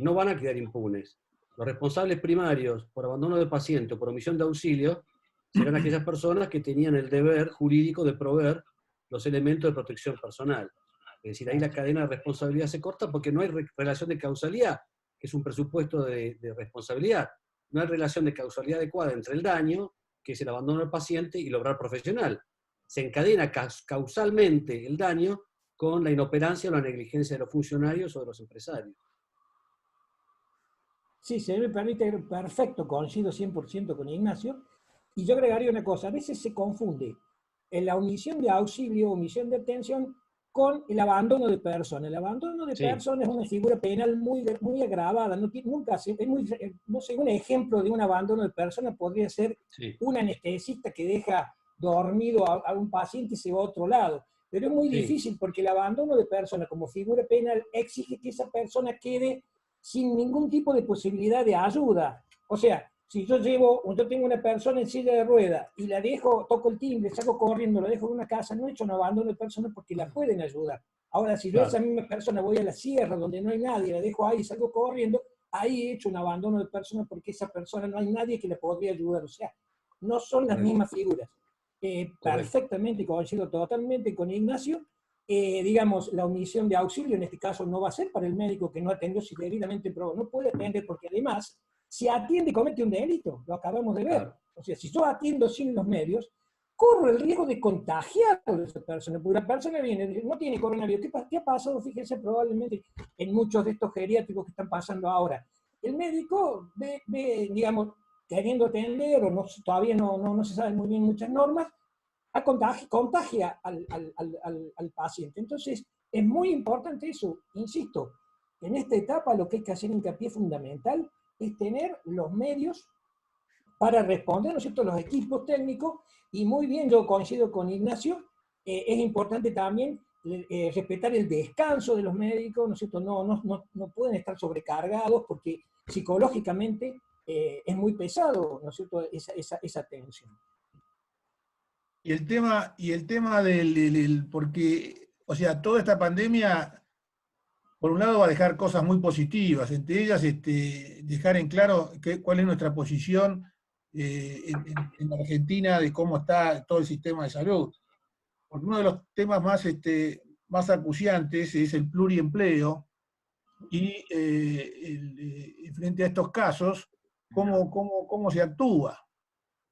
no van a quedar impunes. Los responsables primarios por abandono de paciente o por omisión de auxilio serán aquellas personas que tenían el deber jurídico de proveer los elementos de protección personal. Es decir, ahí la cadena de responsabilidad se corta porque no hay relación de causalidad, que es un presupuesto de responsabilidad. No hay relación de causalidad adecuada entre el daño, que es el abandono del paciente, y el obrar profesional. Se encadena causalmente el daño con la inoperancia o la negligencia de los funcionarios o de los empresarios. Sí, se me permite, perfecto, coincido 100% con Ignacio. Y yo agregaría una cosa, a veces se confunde en la omisión de auxilio, omisión de atención, con el abandono de persona. El abandono de persona es una figura penal muy, muy agravada. Nunca no sé, un ejemplo de un abandono de persona podría ser un anestesista que deja dormido a un paciente y se va a otro lado. Pero es muy difícil porque el abandono de persona como figura penal exige que esa persona quede sin ningún tipo de posibilidad de ayuda. O sea, si yo tengo una persona en silla de ruedas y la dejo, toco el timbre, salgo corriendo, la dejo en una casa, no he hecho un abandono de persona porque la pueden ayudar. Ahora, si yo a esa misma persona voy a la sierra donde no hay nadie, la dejo ahí y salgo corriendo, ahí he hecho un abandono de persona porque esa persona no hay nadie que la podría ayudar. O sea, no son las mismas figuras. Perfectamente, coincido totalmente con Ignacio. Digamos, la omisión de auxilio en este caso no va a ser para el médico que no atendió si debidamente probó. No puede atender porque además, si atiende y comete un delito, lo acabamos de ver. Claro. O sea, si yo atiendo sin los medios, corro el riesgo de contagiar a esa persona, porque la persona viene, no tiene coronavirus. ¿Qué ha pasado? Fíjense, probablemente en muchos de estos geriátricos que están pasando ahora. El médico ve digamos, queriendo atender, o todavía no se saben muy bien muchas normas, contagia al paciente. Entonces, es muy importante eso, insisto, en esta etapa lo que hay que hacer hincapié fundamental es tener los medios para responder, ¿no es cierto?, los equipos técnicos, y muy bien, yo coincido con Ignacio, es importante también respetar el descanso de los médicos, ¿no es cierto?, no pueden estar sobrecargados porque psicológicamente es muy pesado, ¿no es cierto?, esa tensión. Y el tema porque, o sea, toda esta pandemia, por un lado va a dejar cosas muy positivas, entre ellas dejar en claro cuál es nuestra posición en Argentina de cómo está todo el sistema de salud. Porque uno de los temas más acuciantes es el pluriempleo, y frente a estos casos, cómo se actúa.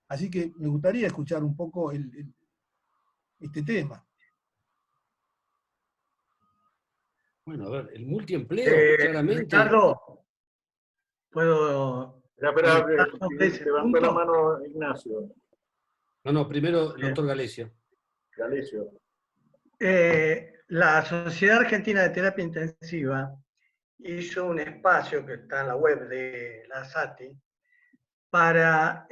Así que me gustaría escuchar un poco este tema. Bueno, a ver, el multiempleo, claramente. Ricardo, ¿puedo...? Espera, ese levantó punto? la mano Ignacio. No, primero el doctor Galesio. Galesio. La Sociedad Argentina de Terapia Intensiva hizo un espacio que está en la web de la SATI para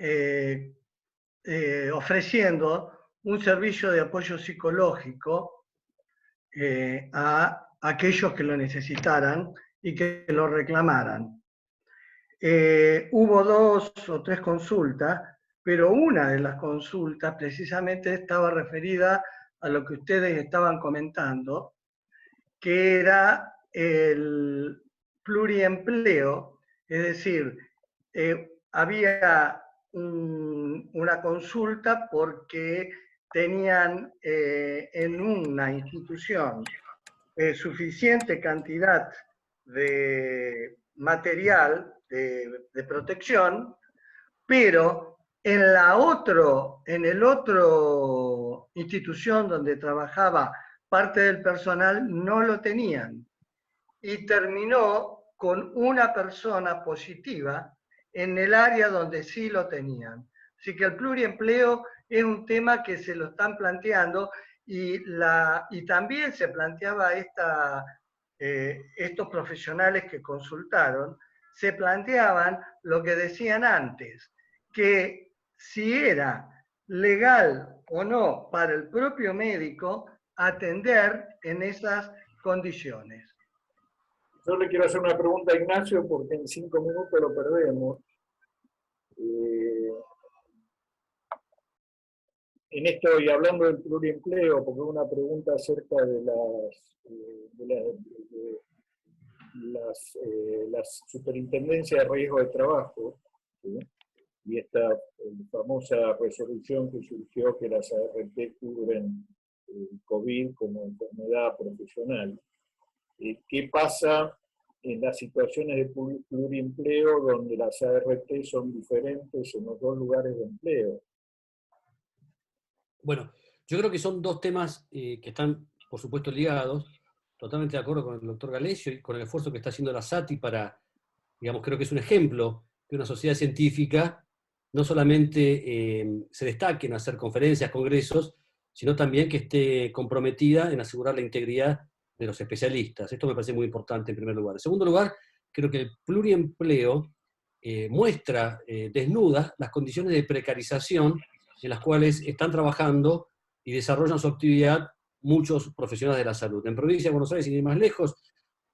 ofreciendo un servicio de apoyo psicológico a aquellos que lo necesitaran y que lo reclamaran. Hubo 2 o 3 consultas, pero una de las consultas precisamente estaba referida a lo que ustedes estaban comentando, que era el pluriempleo, es decir, había una consulta porque tenían en una institución suficiente cantidad de material de protección, pero en el otro institución donde trabajaba parte del personal no lo tenían. Y terminó con una persona positiva en el área donde sí lo tenían. Así que el pluriempleo es un tema que se lo están planteando y también se planteaba estos profesionales que consultaron, se planteaban lo que decían antes, que si era legal o no para el propio médico atender en esas condiciones. Yo le quiero hacer una pregunta a Ignacio porque en 5 minutos lo perdemos. En esto, y hablando del pluriempleo, porque una pregunta acerca de las superintendencias de riesgo de trabajo, ¿sí? Y esta famosa resolución que surgió que las ART cubren el COVID como enfermedad profesional. ¿Qué pasa en las situaciones de pluriempleo donde las ART son diferentes en los 2 lugares de empleo? Bueno, yo creo que son 2 temas que están, por supuesto, ligados. Totalmente de acuerdo con el doctor Galesio y con el esfuerzo que está haciendo la SATI para, digamos, creo que es un ejemplo de una sociedad científica, no solamente se destaque en hacer conferencias, congresos, sino también que esté comprometida en asegurar la integridad de los especialistas. Esto me parece muy importante en primer lugar. En segundo lugar, creo que el pluriempleo muestra, desnuda, las condiciones de precarización en las cuales están trabajando y desarrollan su actividad muchos profesionales de la salud. En provincia de Buenos Aires, sin ir más lejos,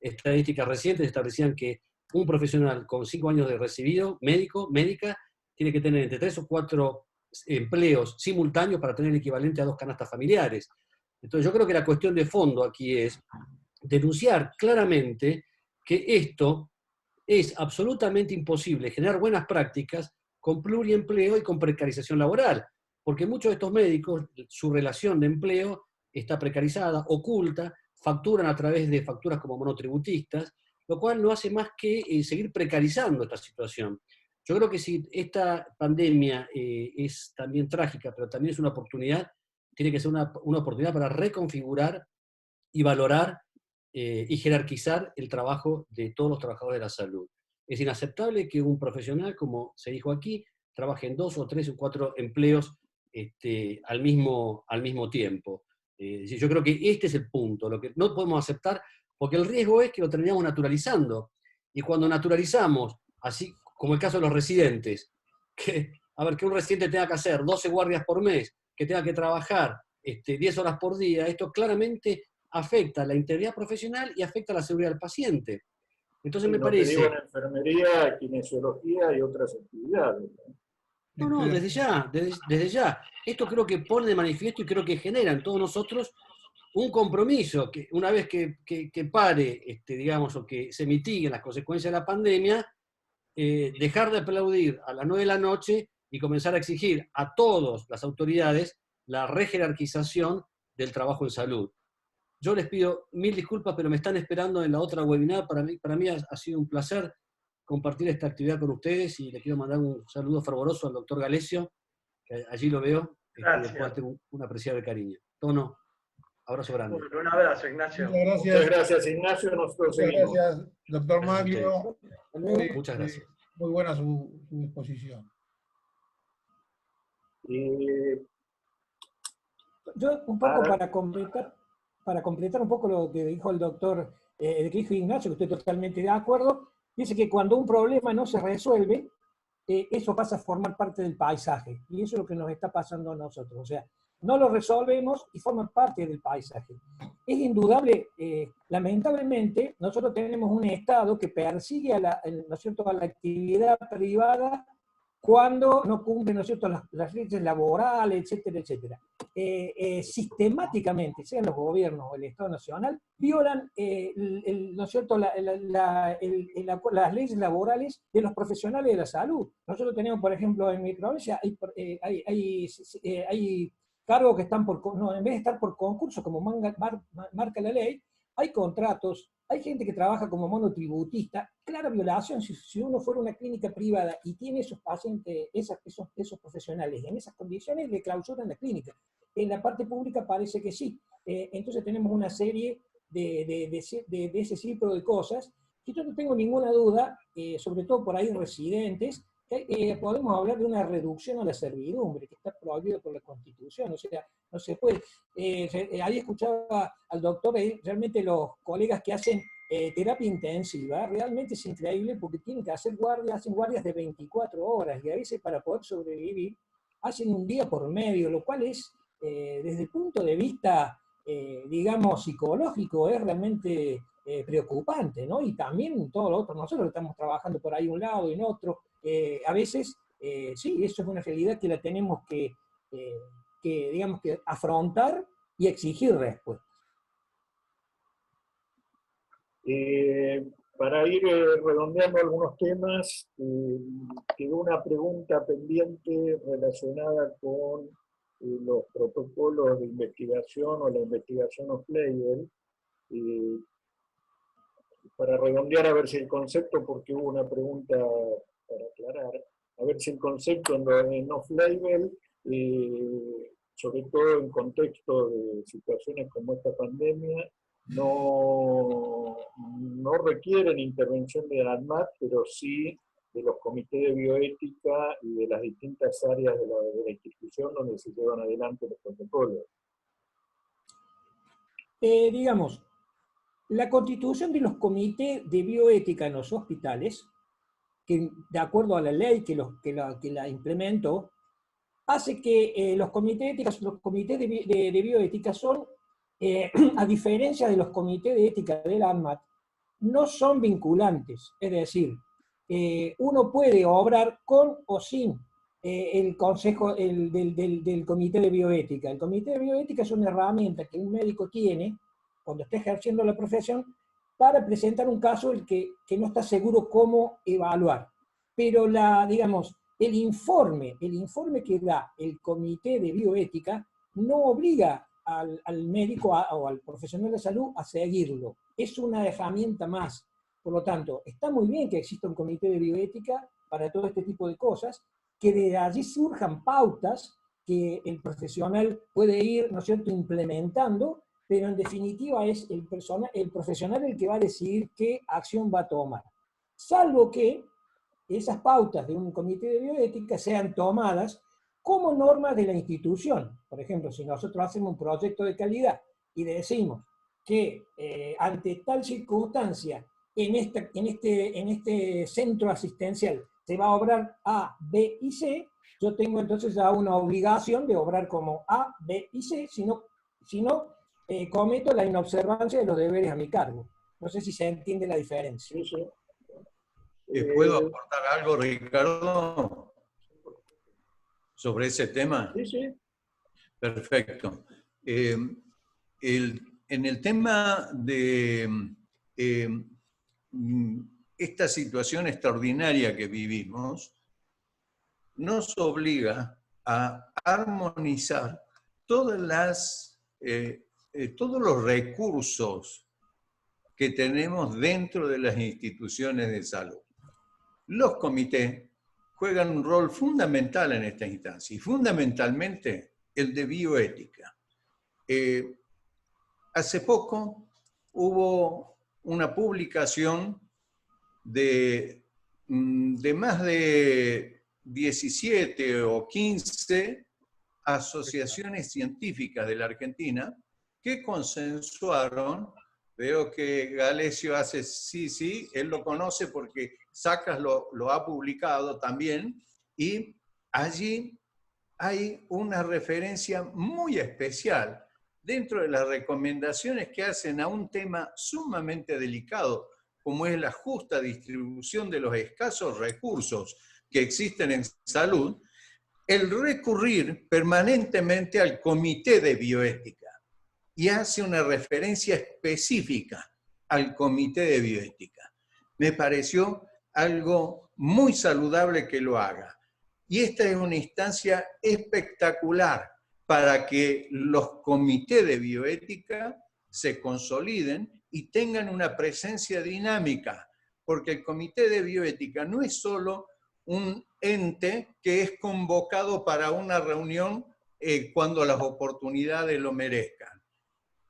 estadísticas recientes establecían que un profesional con 5 años de recibido, médica, tiene que tener entre 3 o 4 empleos simultáneos para tener el equivalente a 2 canastas familiares. Entonces yo creo que la cuestión de fondo aquí es denunciar claramente que esto es absolutamente imposible generar buenas prácticas con pluriempleo y con precarización laboral, porque muchos de estos médicos, su relación de empleo está precarizada, oculta, facturan a través de facturas como monotributistas, lo cual no hace más que seguir precarizando esta situación. Yo creo que si esta pandemia es también trágica, pero también es una oportunidad, tiene que ser una oportunidad para reconfigurar y valorar y jerarquizar el trabajo de todos los trabajadores de la salud. Es inaceptable que un profesional, como se dijo aquí, trabaje en 2 o 3 o 4 empleos al mismo tiempo. Yo creo que este es el punto, lo que no podemos aceptar, porque el riesgo es que lo terminamos naturalizando. Y cuando naturalizamos, así como el caso de los residentes, que un residente tenga que hacer 12 guardias por mes, que tenga que trabajar 10 horas por día, esto claramente afecta la integridad profesional y afecta la seguridad del paciente. Entonces me parece... Te digo en enfermería, kinesiología y otras actividades. No, desde ya. Esto creo que pone de manifiesto y creo que genera en todos nosotros un compromiso, que una vez que pare, digamos, o que se mitiguen las consecuencias de la pandemia, dejar de aplaudir a las 9 de la noche y comenzar a exigir a todas las autoridades la rejerarquización del trabajo en salud. Yo les pido 1000 disculpas, pero me están esperando en la otra webinar. Para mí ha sido un placer compartir esta actividad con ustedes y le quiero mandar un saludo fervoroso al doctor Galesio, que allí lo veo, después tengo un apreciable cariño. Tono, abrazo grande. Bueno, un abrazo, Ignacio. Muchas gracias. Muchas gracias, Ignacio. Nosotros Muchas seguimos. gracias, doctor Gracias a Maglio. Muchas gracias. Muy buena su exposición. Yo un poco para completar un poco lo que dijo el doctor, que dijo Ignacio, que estoy totalmente de acuerdo, dice que cuando un problema no se resuelve, eso pasa a formar parte del paisaje, y eso es lo que nos está pasando a nosotros, o sea, no lo resolvemos y forma parte del paisaje. Es indudable, lamentablemente, nosotros tenemos un Estado que persigue ¿no es cierto?, a la actividad privada cuando no cumplen, ¿no es cierto?, las leyes laborales, etcétera, etcétera. Sistemáticamente, sean los gobiernos o el Estado Nacional, violan ¿no es cierto?, las leyes laborales de los profesionales de la salud. Nosotros tenemos, por ejemplo, en mi provincia, hay cargos que están en vez de estar por concurso, como marca la ley, hay contratos, hay gente que trabaja como monotributista, clara violación. Si uno fuera una clínica privada y tiene esos pacientes, esos profesionales en esas condiciones, le clausuran la clínica. En la parte pública parece que sí. Entonces tenemos una serie de ese ciclo de cosas, y yo no tengo ninguna duda, sobre todo por ahí residentes, que podemos hablar de una reducción a la servidumbre, que está prohibido por la Constitución, o sea, no se puede. Ahí escuchaba al doctor, realmente los colegas que hacen terapia intensiva, realmente es increíble porque tienen que hacer hacen guardias de 24 horas, y a veces para poder sobrevivir, hacen un día por medio, lo cual es, desde el punto de vista, digamos, psicológico, es realmente preocupante, ¿no? Y también todo lo otro, nosotros estamos trabajando por ahí un lado y en otro, a veces, sí, eso es una realidad que la tenemos digamos, que afrontar y exigir respuestas. Para ir redondeando algunos temas, quedó una pregunta pendiente relacionada con los protocolos de investigación o la investigación off-label. Para redondear, a ver si el concepto, porque hubo una pregunta para aclarar, a ver si el concepto en off-label, sobre todo en contexto de situaciones como esta pandemia, no requieren intervención de la ANMAT, pero sí de los comités de bioética y de las distintas áreas de la institución donde se llevan adelante los protocolos. Digamos, la constitución de los comités de bioética en los hospitales, que de acuerdo a la ley que la implementó, hace que los comités de bioética son, a diferencia de los comités de ética de la ANMAT, no son vinculantes. Es decir, uno puede obrar con o sin el consejo del comité de bioética. El comité de bioética es una herramienta que un médico tiene cuando está ejerciendo la profesión para presentar un caso que no está seguro cómo evaluar. Pero digamos, el informe que da el comité de bioética no obliga al médico o al profesional de salud a seguirlo. Es una herramienta más. Por lo tanto, está muy bien que exista un comité de bioética para todo este tipo de cosas, que de allí surjan pautas que el profesional puede ir, ¿no es cierto?, implementando, pero en definitiva es el profesional el que va a decidir qué acción va a tomar. Salvo que esas pautas de un comité de bioética sean tomadas como normas de la institución. Por ejemplo, si nosotros hacemos un proyecto de calidad y decimos que ante tal circunstancia en este centro asistencial se va a obrar A, B y C, yo tengo entonces ya una obligación de obrar como A, B y C, si no cometo la inobservancia de los deberes a mi cargo. No sé si se entiende la diferencia. Sí, sí. ¿Puedo aportar algo, Ricardo, sobre ese tema? Sí, sí. Perfecto. En el tema de esta situación extraordinaria que vivimos, nos obliga a armonizar todas las todos los recursos que tenemos dentro de las instituciones de salud. Los comités juegan un rol fundamental en esta instancia, y fundamentalmente el de bioética. Hace poco hubo una publicación de más de 17 o 15 asociaciones científicas de la Argentina que consensuaron. Veo que Galesio hace sí, él lo conoce porque Sacas lo ha publicado también, y allí hay una referencia muy especial dentro de las recomendaciones que hacen a un tema sumamente delicado, como es la justa distribución de los escasos recursos que existen en salud, el recurrir permanentemente al Comité de Bioética, y hace una referencia específica al Comité de Bioética. Me pareció algo muy saludable que lo haga. Y esta es una instancia espectacular para que los comités de bioética se consoliden y tengan una presencia dinámica, porque el Comité de Bioética no es solo un ente que es convocado para una reunión cuando las oportunidades lo merezcan.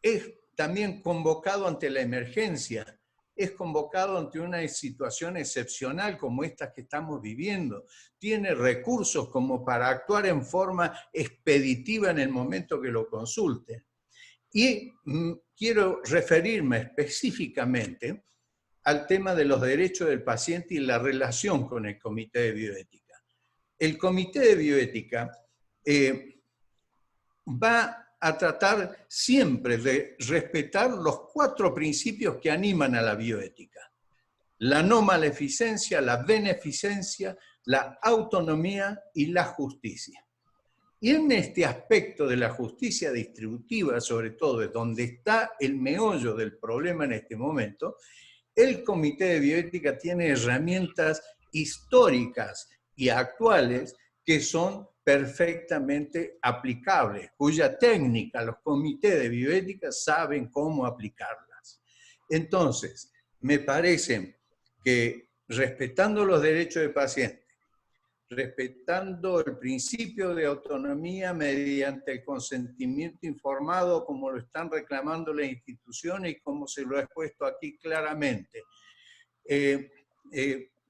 Es también convocado ante la emergencia, es convocado ante una situación excepcional como esta que estamos viviendo. Tiene recursos como para actuar en forma expeditiva en el momento que lo consulten. Y quiero referirme específicamente al tema de los derechos del paciente y la relación con el Comité de Bioética. El Comité de Bioética va a tratar siempre de respetar los 4 principios que animan a la bioética: la no maleficencia, la beneficencia, la autonomía y la justicia. Y en este aspecto de la justicia distributiva, sobre todo, es donde está el meollo del problema en este momento, el Comité de Bioética tiene herramientas históricas y actuales que son perfectamente aplicables, cuya técnica los comités de bioética saben cómo aplicarlas. Entonces, me parece que respetando los derechos del paciente, respetando el principio de autonomía mediante el consentimiento informado, como lo están reclamando las instituciones y como se lo he expuesto aquí claramente,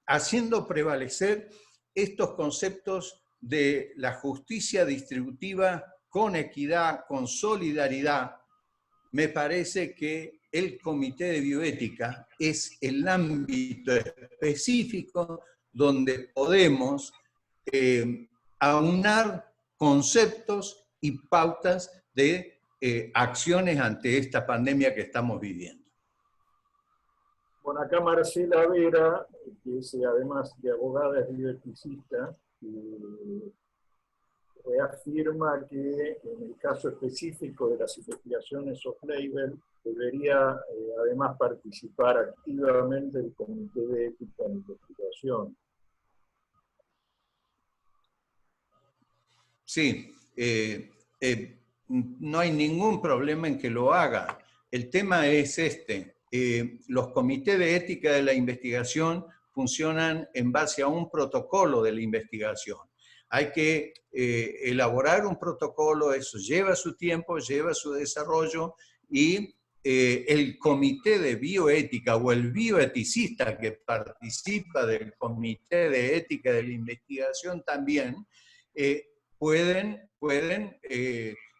haciendo prevalecer estos conceptos de la justicia distributiva con equidad, con solidaridad, me parece que el Comité de Bioética es el ámbito específico donde podemos aunar conceptos y pautas de acciones ante esta pandemia que estamos viviendo. Bueno, acá Marcela Vera, que es además de abogada, es bioeticista, reafirma que en el caso específico de las investigaciones off-label debería además participar activamente el Comité de Ética de Investigación. Sí, no hay ningún problema en que lo haga. El tema es este. Los comités de ética de la investigación funcionan en base a un protocolo de la investigación. Hay que elaborar un protocolo, eso lleva su tiempo, lleva su desarrollo, y el comité de bioética o el bioeticista que participa del comité de ética de la investigación también pueden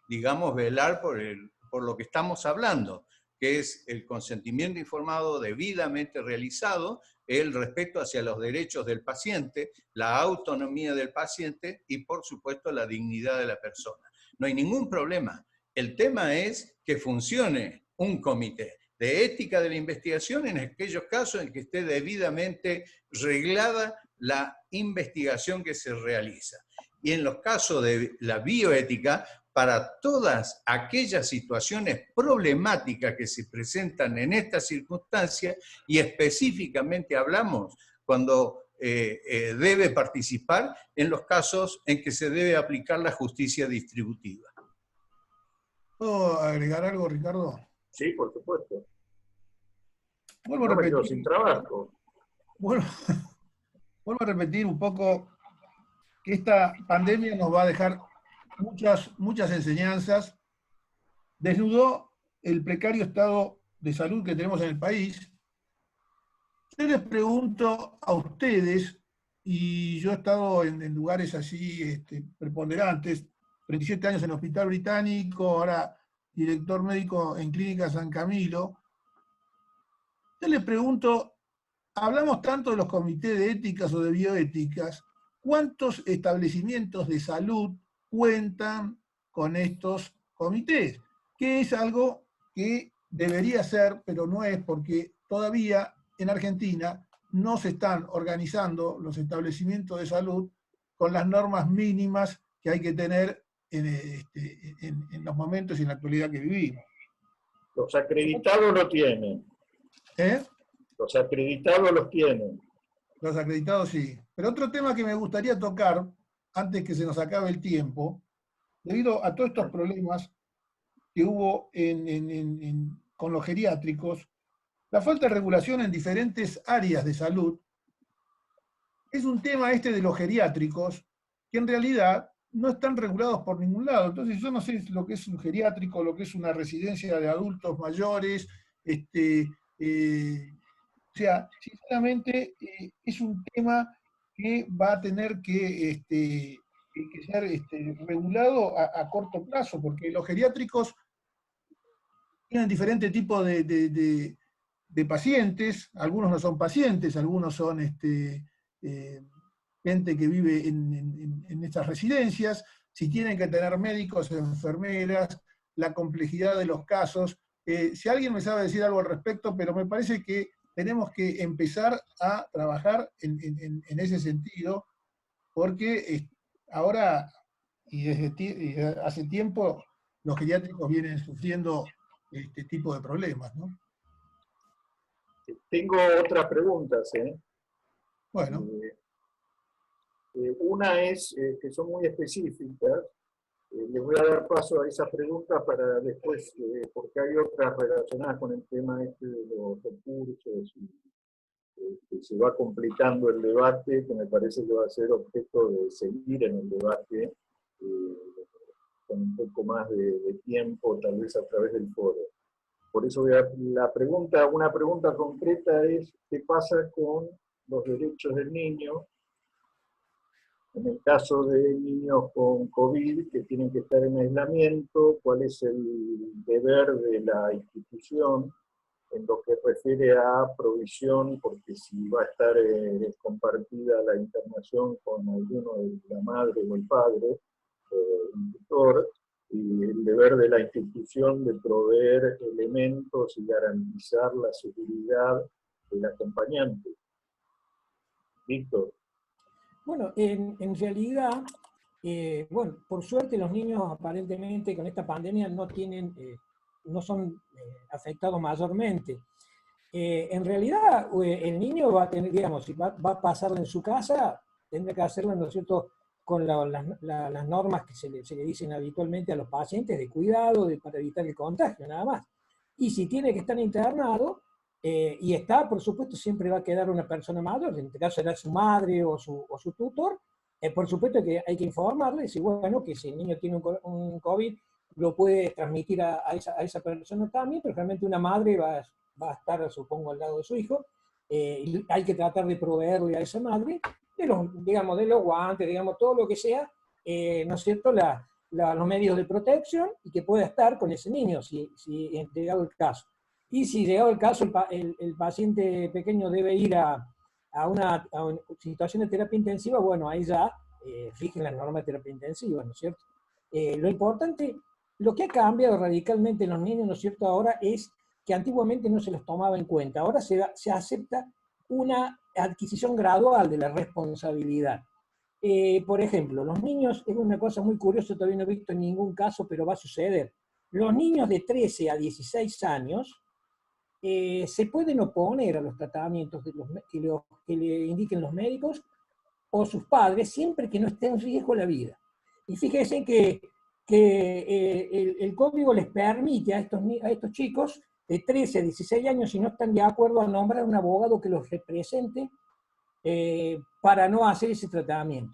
digamos, velar por lo que estamos hablando, que es el consentimiento informado debidamente realizado, el respeto hacia los derechos del paciente, la autonomía del paciente y, por supuesto, la dignidad de la persona. No hay ningún problema. El tema es que funcione un comité de ética de la investigación en aquellos casos en que esté debidamente reglada la investigación que se realiza. Y en los casos de la bioética, para todas aquellas situaciones problemáticas que se presentan en estas circunstancias, y específicamente hablamos cuando debe participar en los casos en que se debe aplicar la justicia distributiva. ¿Puedo agregar algo, Ricardo? Sí, por supuesto. Vuelvo a No me quedo repetir, sin trabajo. vuelvo, vuelvo a repetir un poco que esta pandemia nos va a dejar muchas enseñanzas. Desnudó el precario estado de salud que tenemos en el país. Yo les pregunto a ustedes, y yo he estado en lugares así preponderantes, 37 años en el Hospital Británico, ahora director médico en Clínica San Camilo. Yo les pregunto, hablamos tanto de los comités de éticas o de bioéticas, ¿cuántos establecimientos de salud cuentan con estos comités? Que es algo que debería ser, pero no es, porque todavía en Argentina no se están organizando los establecimientos de salud con las normas mínimas que hay que tener en los momentos y en la actualidad que vivimos. Los acreditados lo tienen. ¿Eh? Los acreditados los tienen. Los acreditados sí. Pero otro tema que me gustaría tocar, antes que se nos acabe el tiempo, debido a todos estos problemas que hubo con los geriátricos, la falta de regulación en diferentes áreas de salud, es un tema de los geriátricos que en realidad no están regulados por ningún lado. Entonces yo no sé lo que es un geriátrico, lo que es una residencia de adultos mayores, o sea, sinceramente es un tema que va a tener que ser regulado a corto plazo, porque los geriátricos tienen diferentes tipos de pacientes, algunos no son pacientes, algunos son gente que vive en estas residencias, si tienen que tener médicos, enfermeras, la complejidad de los casos. Si alguien me sabe decir algo al respecto, pero me parece que tenemos que empezar a trabajar en ese sentido, porque ahora y desde hace tiempo los geriátricos vienen sufriendo este tipo de problemas, ¿no? Tengo otras preguntas, ¿eh? Bueno. Una es que son muy específicas. Les voy a dar paso a esas preguntas para después, porque hay otras relacionadas con el tema de los recursos y se va complicando el debate, que me parece que va a ser objeto de seguir en el debate con un poco más de tiempo, tal vez a través del foro. Por eso una pregunta concreta es, ¿qué pasa con los derechos del niño? En el caso de niños con COVID que tienen que estar en aislamiento, ¿cuál es el deber de la institución en lo que refiere a provisión? Porque si va a estar compartida la internación con alguno de la madre o el padre, un tutor, y el deber de la institución de proveer elementos y garantizar la seguridad del acompañante. Víctor. Bueno, en realidad, bueno, por suerte los niños aparentemente con esta pandemia no son afectados mayormente. En realidad, el niño va a tener, digamos, si va a pasarlo en su casa, tendrá que hacerlo, ¿no es cierto?, con las normas que se le dicen habitualmente a los pacientes de cuidado, para evitar el contagio, nada más. Y si tiene que estar internado, y está, por supuesto, siempre va a quedar una persona mayor, en este caso será su madre o su tutor, por supuesto que hay que informarle, si bueno, que si el niño tiene un COVID, lo puede transmitir a esa persona también, pero realmente una madre va a estar, supongo, al lado de su hijo, y hay que tratar de proveerle a esa madre de los guantes, digamos, todo lo que sea, ¿no es cierto?, los medios de protección, y que pueda estar con ese niño, si llegado el caso. Y si llegado el caso el paciente pequeño debe ir a una situación de terapia intensiva, bueno, ahí ya fijen las normas de terapia intensiva, ¿no es cierto? Lo importante, lo que ha cambiado radicalmente en los niños, ¿no es cierto?, ahora es que antiguamente no se los tomaba en cuenta. Ahora se acepta una adquisición gradual de la responsabilidad. Por ejemplo, los niños, es una cosa muy curiosa, todavía no he visto en ningún caso, pero va a suceder. Los niños de 13 a 16 años se pueden oponer a los tratamientos que le indiquen los médicos o sus padres, siempre que no esté en riesgo la vida. Y fíjense que que el código les permite a estos chicos de 13 a 16 años, si no están de acuerdo, a nombrar un abogado que los represente para no hacer ese tratamiento.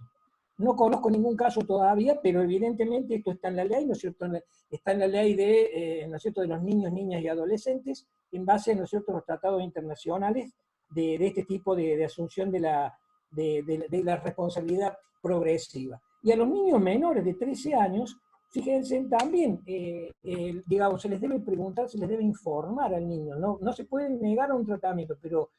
No conozco ningún caso todavía, pero evidentemente esto está en la ley, ¿no es cierto? Está en la ley ¿no es cierto?, de los niños, niñas y adolescentes, en base, ¿no es cierto?, a los tratados internacionales de este tipo de asunción de la responsabilidad progresiva. Y a los niños menores de 13 años, fíjense, también, digamos, se les debe preguntar, se les debe informar al niño, no se puede negar a un tratamiento, pero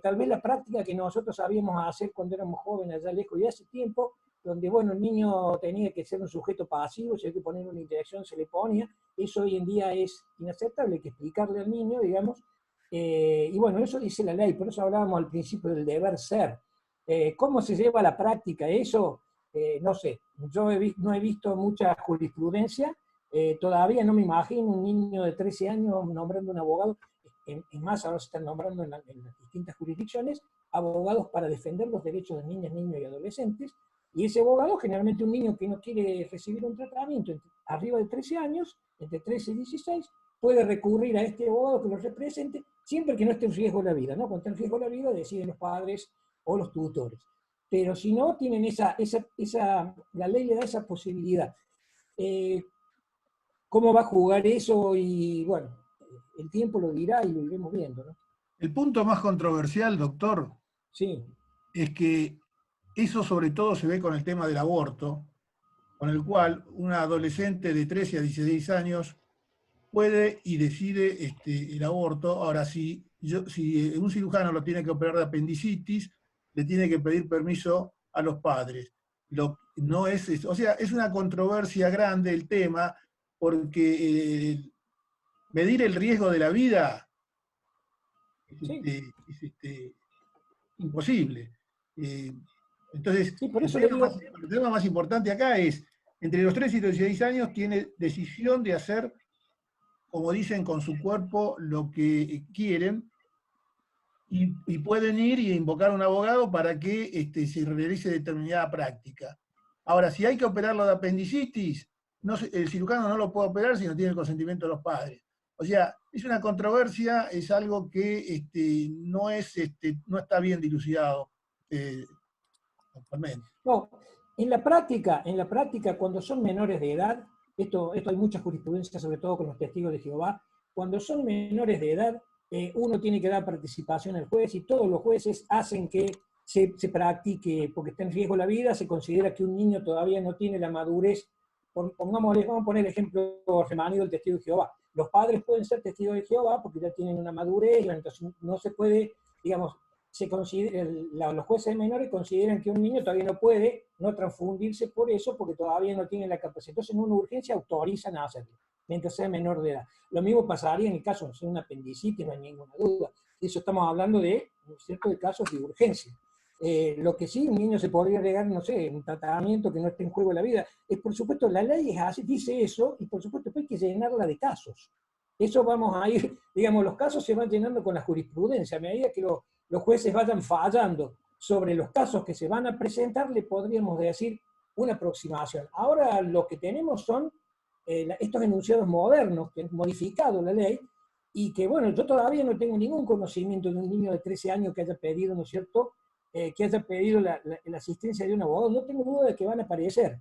tal vez la práctica que nosotros sabíamos hacer cuando éramos jóvenes, allá lejos y hace tiempo, donde, bueno, el niño tenía que ser un sujeto pasivo, si hay que poner una interacción se le ponía, eso hoy en día es inaceptable, hay que explicarle al niño, digamos, y bueno, eso dice la ley, por eso hablábamos al principio del deber ser. ¿Cómo se lleva a la práctica eso? No sé, yo no he visto mucha jurisprudencia, todavía no me imagino un niño de 13 años nombrando un abogado, es más, ahora se están nombrando en las distintas jurisdicciones abogados para defender los derechos de niñas, niños y adolescentes, y ese abogado, generalmente un niño que no quiere recibir un tratamiento arriba de 13 años, entre 13 y 16, puede recurrir a este abogado que lo represente, siempre que no esté en riesgo la vida, ¿no? Cuando esté en riesgo la vida deciden los padres o los tutores. Pero si no, tienen la ley le da esa posibilidad. ¿Cómo va a jugar eso? Y bueno, el tiempo lo dirá y lo iremos viendo, ¿no? El punto más controversial, doctor, Sí. es que eso sobre todo se ve con el tema del aborto, con el cual una adolescente de 13 a 16 años puede y decide el aborto. Ahora, si un cirujano lo tiene que operar de apendicitis, le tiene que pedir permiso a los padres. No es, o sea, es una controversia grande el tema, porque medir el riesgo de la vida es imposible. Entonces, Sí, por eso le digo... el tema más importante acá es, entre los 13 y los 16 años tiene decisión de hacer, como dicen, con su cuerpo lo que quieren, y pueden ir y invocar a un abogado para que se realice determinada práctica. Ahora, si hay que operarlo de apendicitis, el cirujano no lo puede operar si no tiene el consentimiento de los padres. O sea, es una controversia, es algo que no está bien dilucidado actualmente. No, en la práctica, cuando son menores de edad, esto hay mucha jurisprudencia, sobre todo con los testigos de Jehová, cuando son menores de edad, uno tiene que dar participación al juez y todos los jueces hacen que se practique, porque está en riesgo la vida, se considera que un niño todavía no tiene la madurez. Vamos a poner el ejemplo remanido del testigo de Jehová. Los padres pueden ser testigos de Jehová porque ya tienen una madurez, entonces no se puede, digamos, los jueces menores consideran que un niño todavía no puede no transfundirse por eso, porque todavía no tiene la capacidad. Entonces, en una urgencia autorizan a hacerlo, mientras sea menor de edad. Lo mismo pasaría en el caso de una apendicitis, no hay ninguna duda. Eso estamos hablando de, ¿cierto?, de casos de urgencia. Lo que sí, un niño se podría agregar, no sé, un tratamiento que no esté en juego la vida. Por supuesto, la ley es así, dice eso, y por supuesto hay que llenarla de casos. Eso vamos a ir, digamos, los casos se van llenando con la jurisprudencia. A medida que los jueces vayan fallando sobre los casos que se van a presentar, le podríamos decir una aproximación. Ahora lo que tenemos son estos enunciados modernos que han modificado la ley y que, bueno, yo todavía no tengo ningún conocimiento de un niño de 13 años que haya pedido, ¿no es cierto?, que haya pedido la asistencia de un abogado. No tengo duda de que van a aparecer,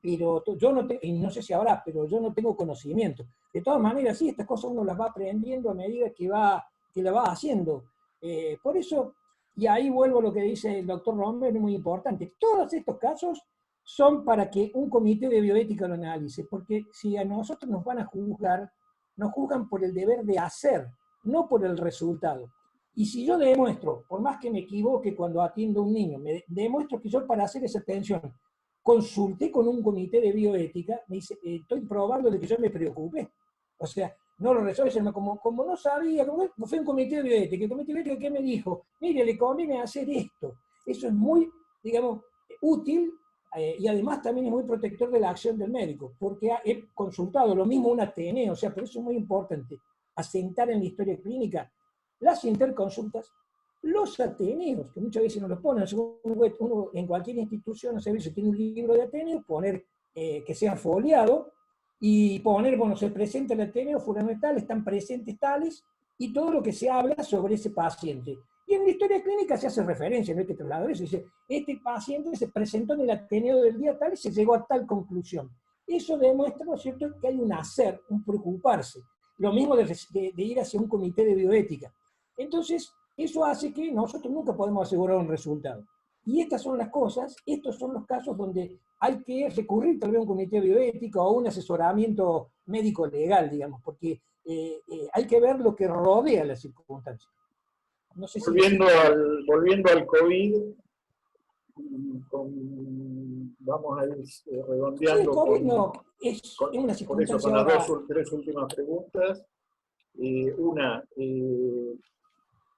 pero yo no y no sé si habrá, pero yo no tengo conocimiento. De todas maneras, sí, estas cosas uno las va aprendiendo a medida que la va haciendo. Por eso, y ahí vuelvo a lo que dice el doctor Romero, es muy importante. Todos estos casos son para que un comité de bioética lo analice, porque si a nosotros nos van a juzgar, nos juzgan por el deber de hacer, no por el resultado. Y si yo demuestro, por más que me equivoque cuando atiendo a un niño, me demuestro que yo para hacer esa atención consulté con un comité de bioética, me dice, estoy probando de que yo me preocupé. O sea, no lo resuelve, como no sabía, fue un comité de bioética. El comité de bioética, ¿qué me dijo? Mire, le conviene hacer esto. Eso es muy, digamos, útil y además también es muy protector de la acción del médico, porque he consultado lo mismo un ATN, o sea, por eso es muy importante asentar en la historia clínica las interconsultas, los ateneos, que muchas veces no los ponen. Uno en cualquier institución o servicio tiene un libro de ateneo, poner que sea foliado, y poner, bueno, se presenta el Ateneo fulano de tal, están presentes tales, y todo lo que se habla sobre ese paciente. Y en la historia clínica se hace referencia, no hay que trasladar eso, dice, este paciente se presentó en el Ateneo del día tal y se llegó a tal conclusión. Eso demuestra, ¿no es cierto?, que hay un hacer, un preocuparse. Lo mismo de ir hacia un comité de bioética. Entonces, eso hace que nosotros nunca podemos asegurar un resultado. Y estas son las cosas, estos son los casos donde hay que recurrir tal vez a un comité bioético o a un asesoramiento médico-legal, digamos, porque hay que ver lo que rodea la circunstancia. No sé si volviendo al COVID, vamos a ir redondeando. Sí, el COVID no, es una circunstancia. Por eso, con las tres últimas preguntas. Una,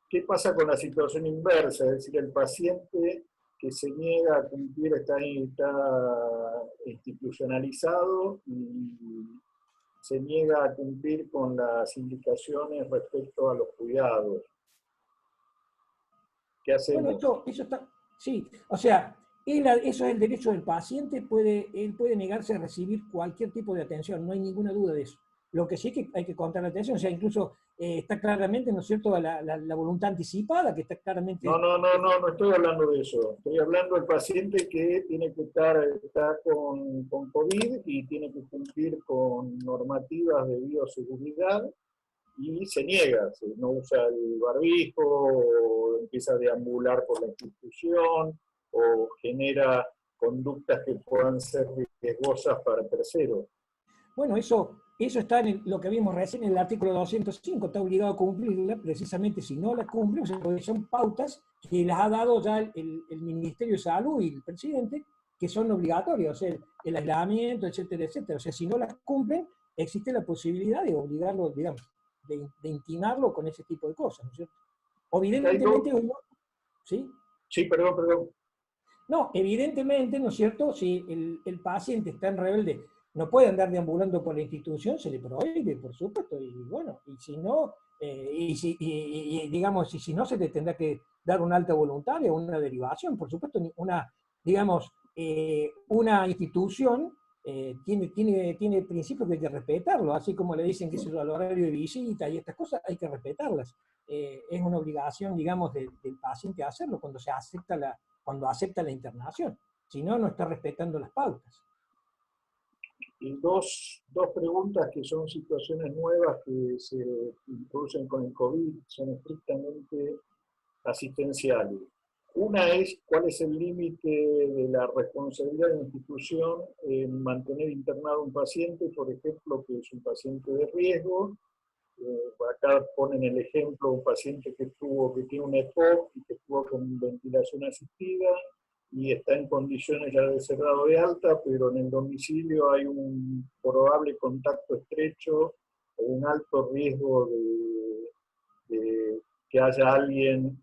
¿qué pasa con la situación inversa? Es decir, el paciente que se niega a cumplir está institucionalizado y se niega a cumplir con las indicaciones respecto a los cuidados. ¿Qué hacemos? Bueno, eso está, sí, o sea, eso es el derecho del paciente, él puede negarse a recibir cualquier tipo de atención, no hay ninguna duda de eso. Lo que sí que hay que contar la atención, o sea, incluso está claramente, ¿no es cierto?, la voluntad anticipada, que está claramente... No estoy hablando de eso. Estoy hablando del paciente que tiene que está con COVID y tiene que cumplir con normativas de bioseguridad y se niega, no usa el barbijo, o empieza a deambular por la institución, o genera conductas que puedan ser riesgosas para terceros. Bueno, eso está en lo que vimos recién en el artículo 205, está obligado a cumplirla, precisamente si no la cumple, o sea, son pautas que las ha dado ya el Ministerio de Salud y el presidente, que son obligatorias, o sea, el aislamiento, etcétera, etcétera. O sea, si no las cumplen, existe la posibilidad de obligarlo, digamos, de intimarlo con ese tipo de cosas, ¿no es cierto? Evidentemente uno... ¿Sí? Sí, perdón. No, evidentemente, ¿no es cierto? Si el paciente está en rebelde, no puede andar deambulando por la institución, se le prohíbe, por supuesto, y bueno, y si no, digamos, y si no, se le tendrá que dar una alta voluntaria, una derivación, por supuesto, digamos, una institución tiene principios que hay que respetarlo, así como le dicen que es el horario de visita y estas cosas, hay que respetarlas. Es una obligación, digamos, del paciente hacerlo cuando acepta la internación, si no, no está respetando las pautas. Y dos preguntas que son situaciones nuevas que se introducen con el COVID, son estrictamente asistenciales. Una es, ¿cuál es el límite de la responsabilidad de la institución en mantener internado a un paciente, por ejemplo, que es un paciente de riesgo? Acá ponen el ejemplo de un paciente que tiene un EPOC y que estuvo con ventilación asistida y está en condiciones ya de ser dado de alta, pero en el domicilio hay un probable contacto estrecho o un alto riesgo de que haya alguien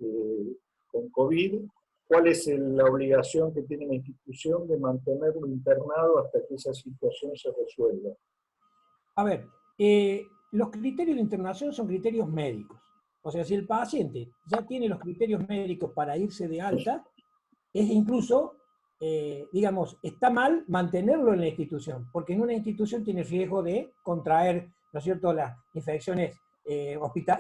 con COVID. ¿Cuál es la obligación que tiene la institución de mantenerlo internado hasta que esa situación se resuelva? A ver, los criterios de internación son criterios médicos. O sea, si el paciente ya tiene los criterios médicos para irse de alta, es incluso, digamos, está mal mantenerlo en la institución, porque en una institución tiene riesgo de contraer, ¿no es cierto?, las infecciones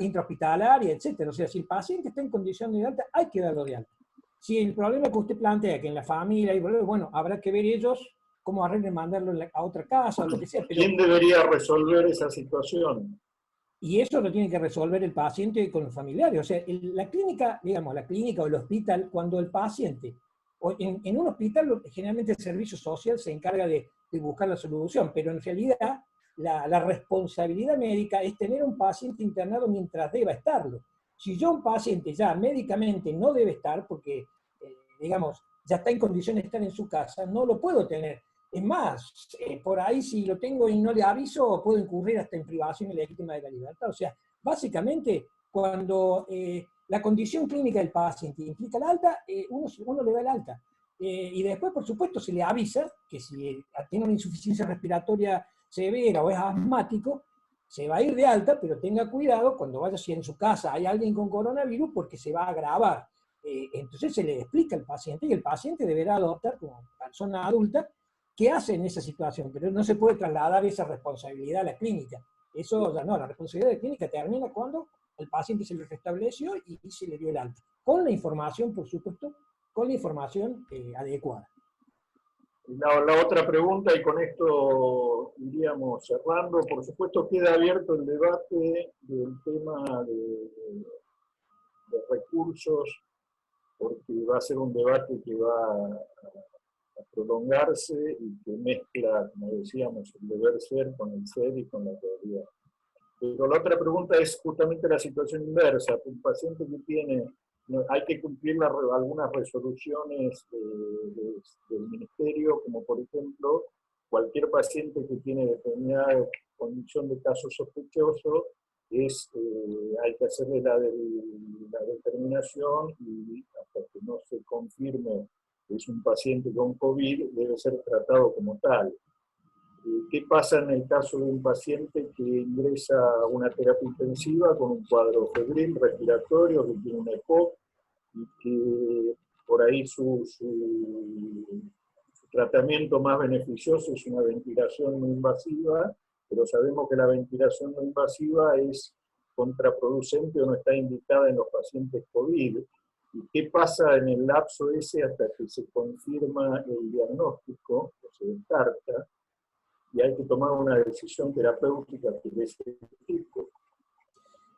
intrahospitalarias, etc. O sea, si el paciente está en condición de alta, hay que darlo de alta. Si el problema que usted plantea, que en la familia, bueno, habrá que ver ellos cómo arreglen mandarlo a otra casa o lo que sea. Pero, ¿quién debería resolver esa situación? Y eso lo tiene que resolver el paciente con los familiares. O sea, la clínica, digamos, la clínica o el hospital, cuando el paciente, en un hospital generalmente el servicio social se encarga de buscar la solución, pero en realidad la responsabilidad médica es tener un paciente internado mientras deba estarlo. Si yo un paciente ya médicamente no debe estar, porque, digamos, ya está en condiciones de estar en su casa, no lo puedo tener. Es más, por ahí si lo tengo y no le aviso, puedo incurrir hasta en privación ilegítima de la libertad. O sea, básicamente, cuando la condición clínica del paciente implica el alta, uno le da el alta. Y después, por supuesto, se le avisa que si tiene una insuficiencia respiratoria severa o es asmático, se va a ir de alta, pero tenga cuidado cuando vaya, si en su casa hay alguien con coronavirus, porque se va a agravar. Entonces se le explica al paciente y el paciente deberá adoptar como persona adulta qué hace en esa situación, pero no se puede trasladar esa responsabilidad a la clínica. Eso ya no, la responsabilidad de la clínica termina cuando el paciente se le restableció y se le dio el alta. Con la información, por supuesto, con la información adecuada. La otra pregunta, y con esto iríamos cerrando, por supuesto queda abierto el debate del tema de recursos, porque va a ser un debate que va a prolongarse y que mezcla, como decíamos, el deber ser con el ser y con la realidad. Pero la otra pregunta es justamente la situación inversa. Un paciente que tiene, hay que cumplir algunas resoluciones del ministerio, como por ejemplo, cualquier paciente que tiene determinada condición de caso sospechoso, hay que hacerle la determinación y hasta que no se confirme que es un paciente con COVID, debe ser tratado como tal. ¿Qué pasa en el caso de un paciente que ingresa a una terapia intensiva con un cuadro febril, respiratorio, que tiene una EPOC y que por ahí su tratamiento más beneficioso es una ventilación no invasiva, pero sabemos que la ventilación no invasiva es contraproducente o no está indicada en los pacientes COVID? ¿Y qué pasa en el lapso ese hasta que se confirma el diagnóstico o se descarta? Y hay que tomar una decisión terapéutica de ese tipo.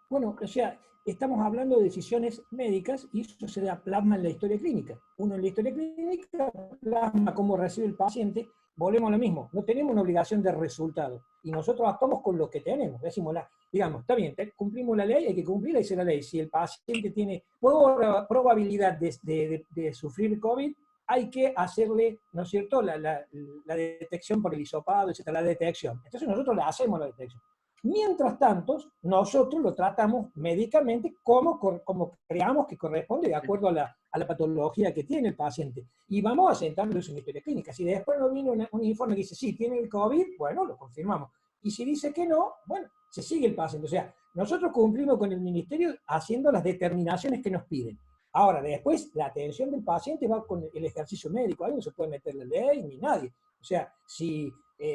Bueno, o sea, estamos hablando de decisiones médicas y eso se plasma en la historia clínica. Uno en la historia clínica plasma cómo recibe el paciente. Volvemos a lo mismo, no tenemos una obligación de resultado y nosotros actuamos con lo que tenemos. Decimos, digamos, está bien, cumplimos la ley, hay que cumplirla, dice la ley. Si el paciente tiene probabilidad de sufrir COVID, hay que hacerle, ¿no es cierto?, la detección por el hisopado, etcétera, la detección. Entonces nosotros le hacemos la detección. Mientras tanto, nosotros lo tratamos médicamente como creamos que corresponde de acuerdo a la patología que tiene el paciente. Y vamos a sentarlo en una historia clínica. Si después nos viene un informe que dice, sí, tiene el COVID, bueno, lo confirmamos. Y si dice que no, bueno, se sigue el paciente. O sea, nosotros cumplimos con el ministerio haciendo las determinaciones que nos piden. Ahora, después, la atención del paciente va con el ejercicio médico. Ahí no se puede meter la ley ni nadie. O sea, si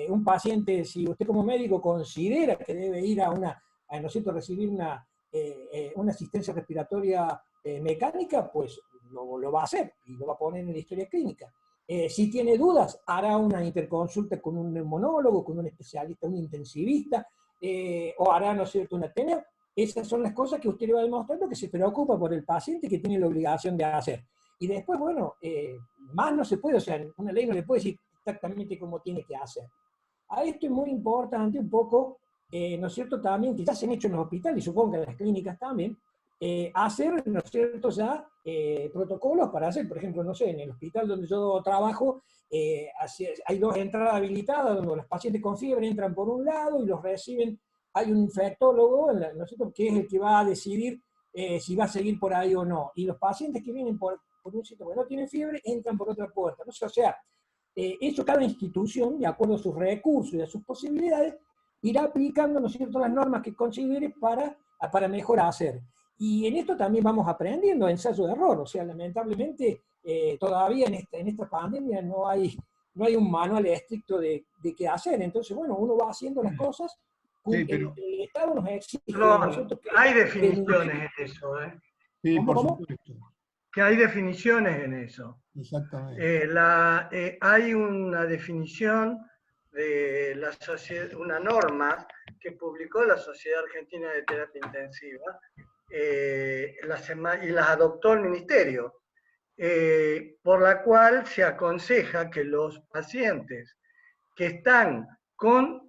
un paciente, si usted como médico considera que debe ir ¿no es cierto?, recibir una asistencia respiratoria mecánica, pues lo va a hacer y lo va a poner en la historia clínica. Si tiene dudas, hará una interconsulta con un neumonólogo, con un especialista, un intensivista, o hará, ¿no es cierto?, una TENEO. Esas son las cosas que usted le va demostrando que se preocupa por el paciente, que tiene la obligación de hacer. Y después, bueno, más no se puede, o sea, una ley no le puede decir exactamente cómo tiene que hacer. A esto es muy importante un poco, ¿no es cierto?, también, que ya se han hecho en los hospitales, y supongo que en las clínicas también, hacer, ¿no es cierto?, ya protocolos para hacer, por ejemplo, no sé, en el hospital donde yo trabajo, hay 2 entradas habilitadas, donde los pacientes con fiebre entran por un lado y los reciben. Hay un infectólogo, ¿no es cierto?, que es el que va a decidir si va a seguir por ahí o no. Y los pacientes que vienen por un sitio que no tienen fiebre, entran por otra puerta. ¿No? O sea, eso cada institución, de acuerdo a sus recursos y a sus posibilidades, irá aplicando, ¿no es cierto?, las normas que considere para mejor hacer. Y en esto también vamos aprendiendo, ensayo de error. O sea, lamentablemente, todavía en esta pandemia no hay un manual estricto de qué hacer. Entonces, bueno, uno va haciendo las cosas. Sí, pero, el Estado nos exige, Perdón, hay definiciones en eso, ¿eh? sí, por ¿Cómo? supuesto. Que hay definiciones en eso. Exactamente. Hay una definición de una norma que publicó la Sociedad Argentina de Terapia Intensiva y las adoptó el Ministerio, por la cual se aconseja que los pacientes que están con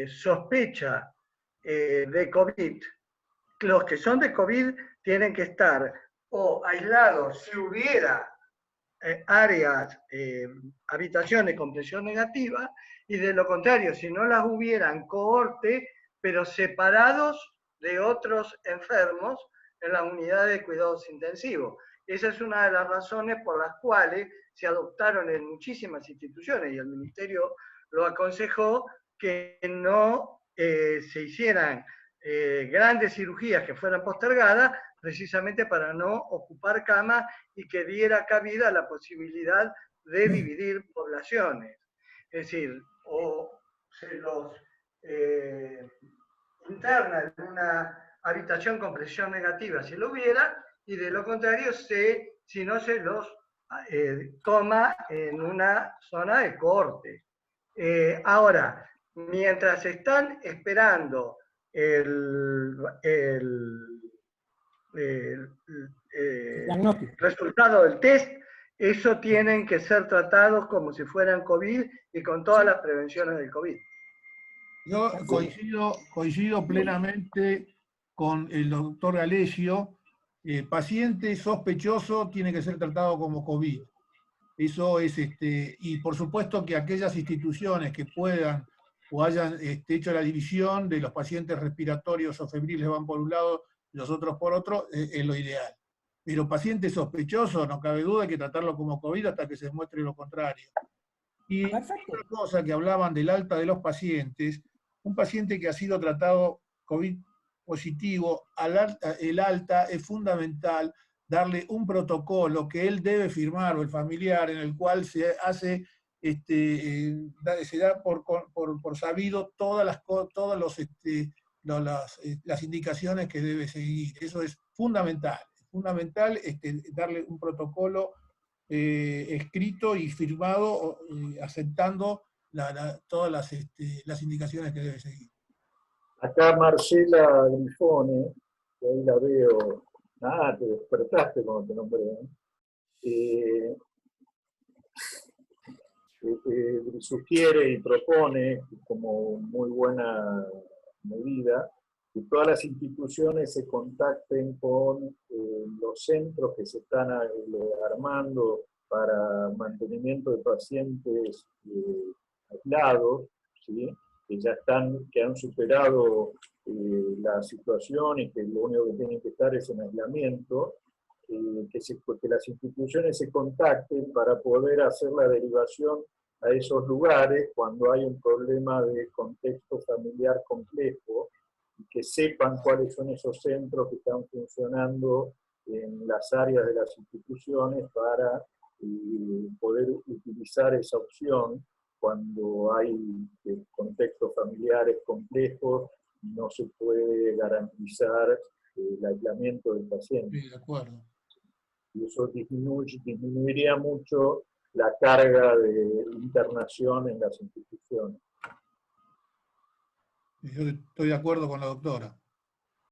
sospecha de COVID, los que son de COVID tienen que estar o aislados si hubiera áreas, habitaciones con presión negativa, y de lo contrario, si no las hubieran, cohorte, pero separados de otros enfermos en las unidades de cuidados intensivos. Esa es una de las razones por las cuales se adoptaron en muchísimas instituciones, y el Ministerio lo aconsejó, que no se hicieran grandes cirugías que fueran postergadas, precisamente para no ocupar camas y que diera cabida a la posibilidad de dividir poblaciones. Es decir, o se los interna en una habitación con presión negativa si lo hubiera, y de lo contrario, si no se los toma en una zona de corte. Ahora, mientras están esperando el resultado del test, eso tienen que ser tratados como si fueran COVID y con todas las prevenciones del COVID. Yo coincido plenamente con el doctor Alessio. Paciente sospechoso tiene que ser tratado como COVID. Eso es, y por supuesto que aquellas instituciones que puedan o hayan hecho la división de los pacientes respiratorios o febriles van por un lado, los otros por otro, es lo ideal. Pero paciente sospechoso, no cabe duda, hay que tratarlo como COVID hasta que se demuestre lo contrario. Y otra cosa que hablaban del alta de los pacientes, un paciente que ha sido tratado COVID positivo, el alta es fundamental darle un protocolo que él debe firmar o el familiar en el cual se hace, se da por sabido todas las indicaciones que debe seguir. Eso es fundamental. Es fundamental darle un protocolo escrito y firmado, aceptando todas las indicaciones que debe seguir. Acá Marcela Grifone, que ahí la veo, te despertaste cuando te nombré, sugiere y propone como muy buena medida que todas las instituciones se contacten con los centros que se están armando para mantenimiento de pacientes aislados, ¿sí? que han superado la situación y que lo único que tienen que estar es en aislamiento, que las instituciones se contacten para poder hacer la derivación a esos lugares cuando hay un problema de contexto familiar complejo, y que sepan cuáles son esos centros que están funcionando en las áreas de las instituciones para poder utilizar esa opción cuando hay contextos familiares complejos y no se puede garantizar el aislamiento del paciente. Sí, de acuerdo. Y eso disminuiría mucho la carga de internación en las instituciones. Yo estoy de acuerdo con la doctora.